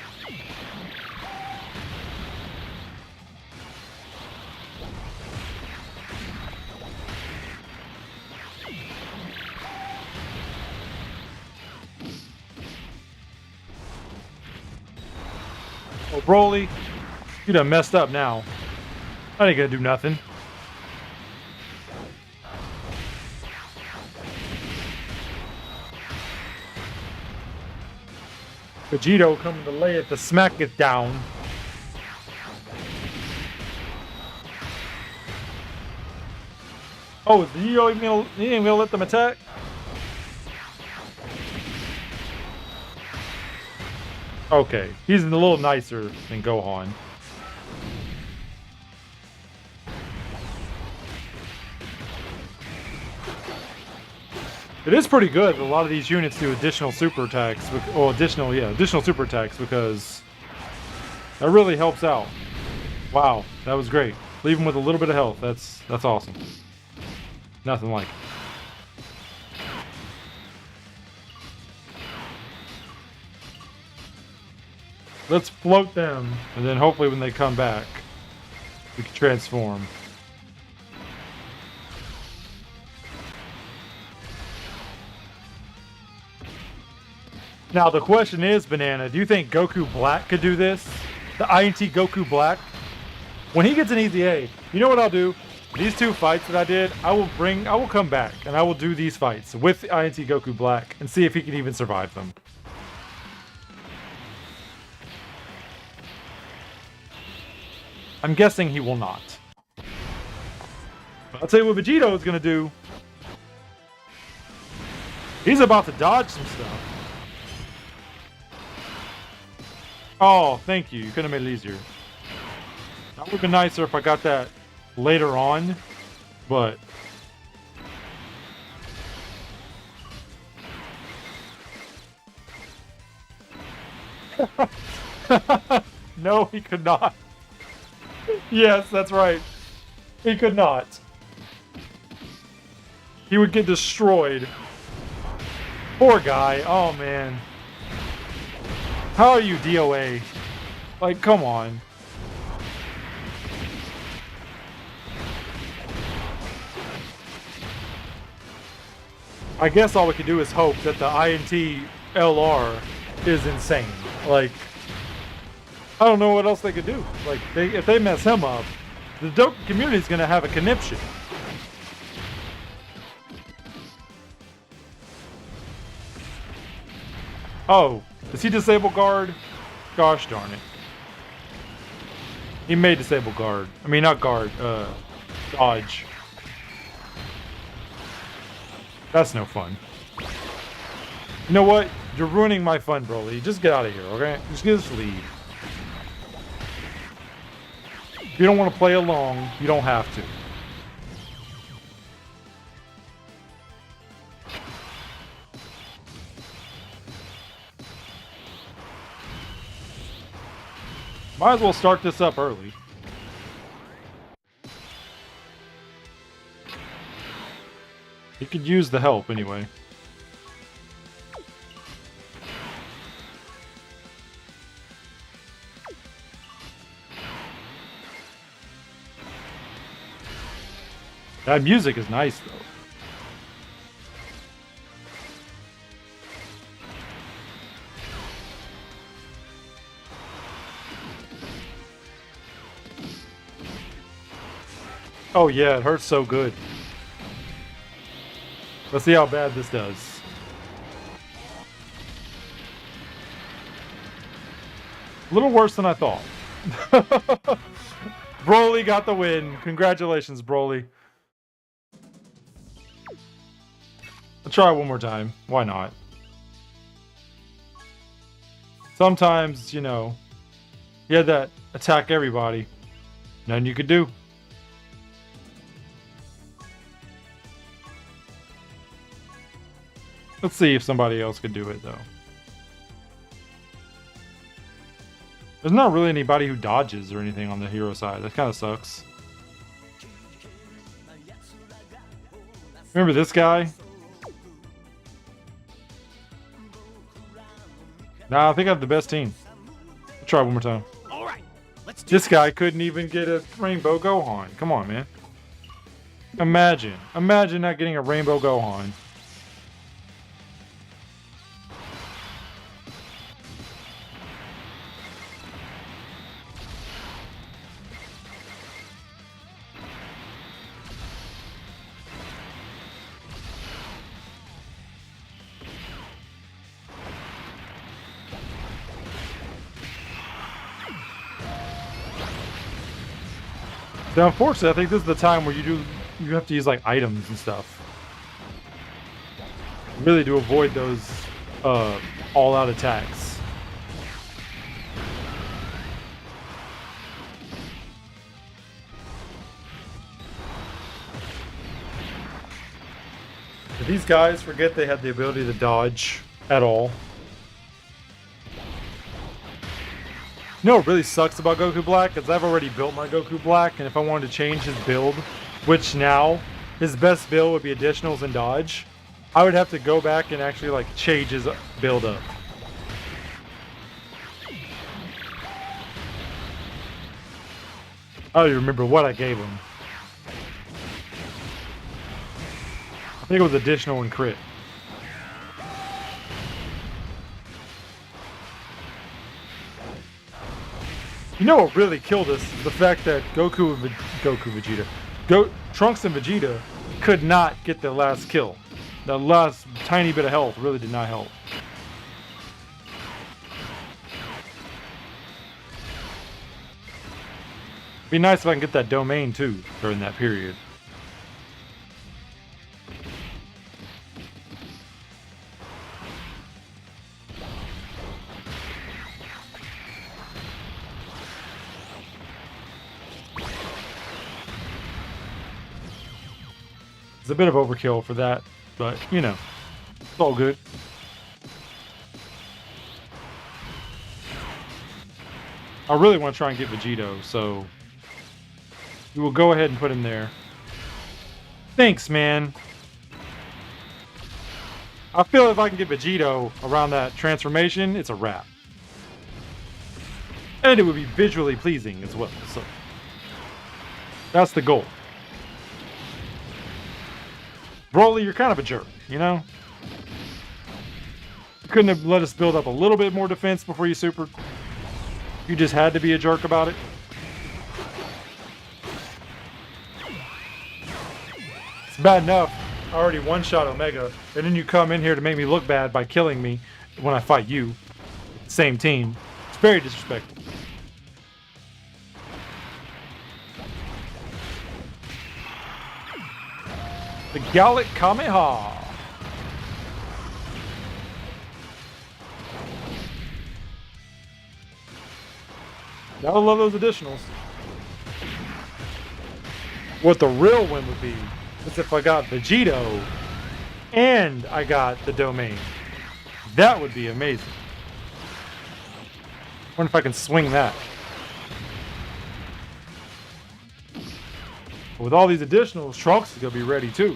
Oh, Broly, you done messed up now. I ain't gonna do nothing. Vegito coming to lay it to smack it down. Oh, is Vegito even gonna let them attack? Okay, he's a little nicer than Gohan. It is pretty good that a lot of these units do additional super attacks. Well, additional super attacks because that really helps out. Wow, that was great. Leave him with a little bit of health. That's awesome. Nothing like it. Let's float them, and then hopefully when they come back, we can transform. Now the question is, Banana, do you think Goku Black could do this? The INT Goku Black? When he gets an EZA, you know what I'll do? These two fights that I did, I will come back, and I will do these fights with INT Goku Black, and see if he can even survive them. I'm guessing he will not. But I'll tell you what Vegito is going to do. He's about to dodge some stuff. Oh, thank you. You could have made it easier. That would have been nicer if I got that later on, but... No, he could not. Yes, that's right. He could not. He would get destroyed. Poor guy. Oh, man. How are you, DOA? Like, come on. I guess all we can do is hope that the INT LR is insane. Like, I don't know what else they could do. Like, if they mess him up, the Dokkan community is going to have a conniption. Oh, does he disable guard? Gosh darn it. He may disable guard. I mean, not guard, dodge. That's no fun. You know what? You're ruining my fun, Broly. Just get out of here, okay? Just leave. If you don't want to play along, you don't have to. Might as well start this up early. He could use the help anyway. That music is nice, though. Oh yeah, it hurts so good. Let's see how bad this does. A little worse than I thought. Broly got the win. Congratulations, Broly. I'll try one more time. Why not? Sometimes, you know, you had that attack everybody. Nothing you could do. Let's see if somebody else could do it, though. There's not really anybody who dodges or anything on the hero side. That kind of sucks. Remember this guy? Nah, I think I have the best team. I'll try one more time. All right, let's do This guy couldn't even get a Rainbow Gohan. Come on, man. Imagine not getting a Rainbow Gohan. Now, unfortunately, I think this is the time where you have to use like items and stuff. Really to avoid those all-out attacks. Did these guys forget they had the ability to dodge at all? You know what really sucks about Goku Black is I've already built my Goku Black, and if I wanted to change his build, which now his best build would be additionals and dodge, I would have to go back and actually like change his build up. I don't even remember what I gave him. I think it was additional and crit. You know what really killed us is the fact that Trunks and Vegeta could not get the last kill. That last tiny bit of health really did not help. Be nice if I can get that domain too during that period. It's a bit of overkill for that, but you know, it's all good. I really want to try and get Vegito, so we will go ahead and put him there. Thanks, man. I feel if I can get Vegito around that transformation, it's a wrap. And it would be visually pleasing as well, so that's the goal. Broly, you're kind of a jerk, you know? You couldn't have let us build up a little bit more defense before you supered. You just had to be a jerk about it. It's bad enough I already one-shot Omega, and then you come in here to make me look bad by killing me when I fight you. Same team. It's very disrespectful. The Gallic Kameha. Gotta love those additionals. What the real win would be is if I got Vegito and I got the domain. That would be amazing. Wonder if I can swing that. With all these additionals, Trunks is gonna be ready too.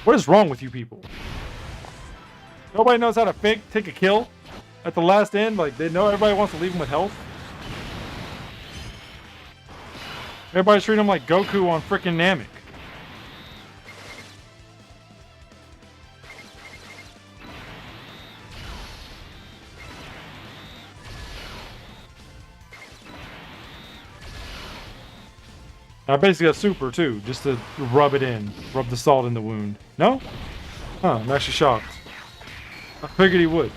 What is wrong with you people? Nobody knows how to take a kill at the last end. Like, they know everybody wants to leave them with health. Everybody's treating him like Goku on frickin' Namek. I basically got super too, just to rub it in. Rub the salt in the wound. No? Huh, I'm actually shocked. I figured he would.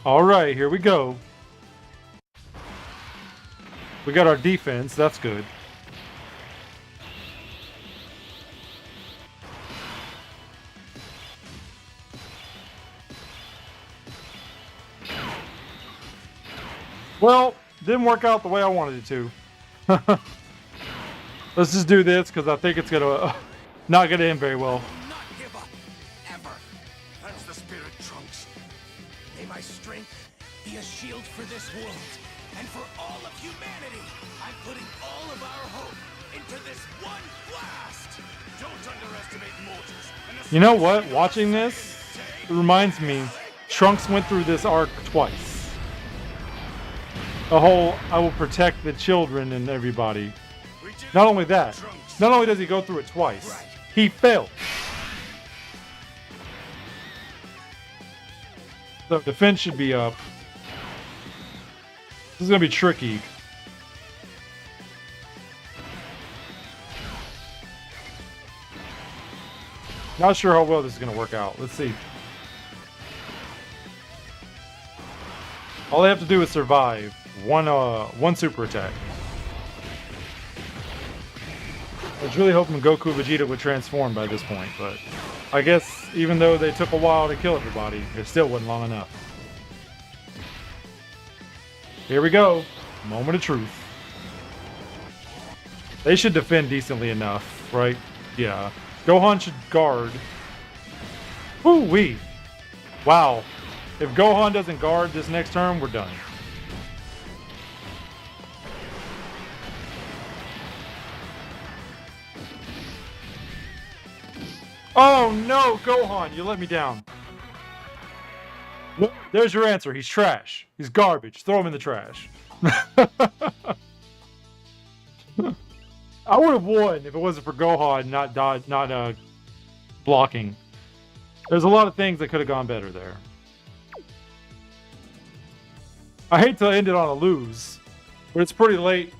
Alright, here we go. We got our defense, that's good. Well, didn't work out the way I wanted it to. Let's just do this because I think it's gonna not gonna end very well. Not give up, ever. That's the spirit, Trunks. May my strength be a shield for this world and for all of humanity. I'm putting all of our hope into this one blast. Don't underestimate mortals. You know what? Watching this, it reminds me, Trunks went through this arc twice. The whole, I will protect the children and everybody. Not only that, not only does he go through it twice, he failed. So defense should be up. This is gonna be tricky. Not sure how well this is gonna work out. Let's see. All they have to do is survive one super attack. I was really hoping Goku Vegeta would transform by this point, but I guess even though they took a while to kill everybody, it still wasn't long enough. Here we go. Moment of truth. They should defend decently enough, right? Yeah. Gohan should guard. Woo-wee. Wow. If Gohan doesn't guard this next turn, we're done. Oh no, Gohan, you let me down. There's your answer. He's trash. He's garbage. Throw him in the trash. I would have won if it wasn't for Gohan not blocking. There's a lot of things that could have gone better there. I hate to end it on a lose, but it's pretty late.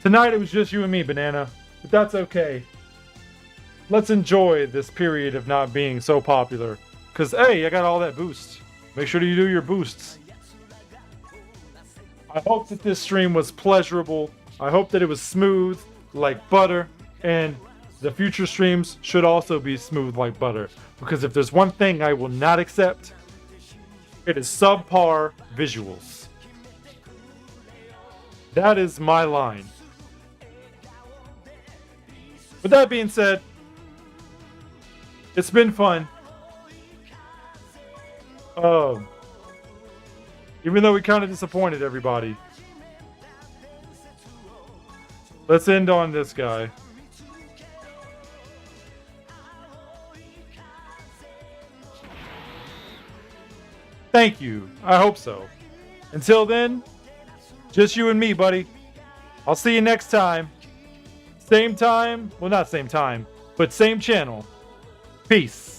Tonight it was just you and me, Banana, but that's okay. Let's enjoy this period of not being so popular. Because, hey, I got all that boost. Make sure you do your boosts. I hope that this stream was pleasurable. I hope that it was smooth like butter. And the future streams should also be smooth like butter. Because if there's one thing I will not accept, it is subpar visuals. That is my line. With that being said, it's been fun. Even though we kind of disappointed everybody. Let's end on this guy. Thank you. I hope so. Until then, just you and me, buddy. I'll see you next time. Same time. Well, not same time, but same channel. Peace.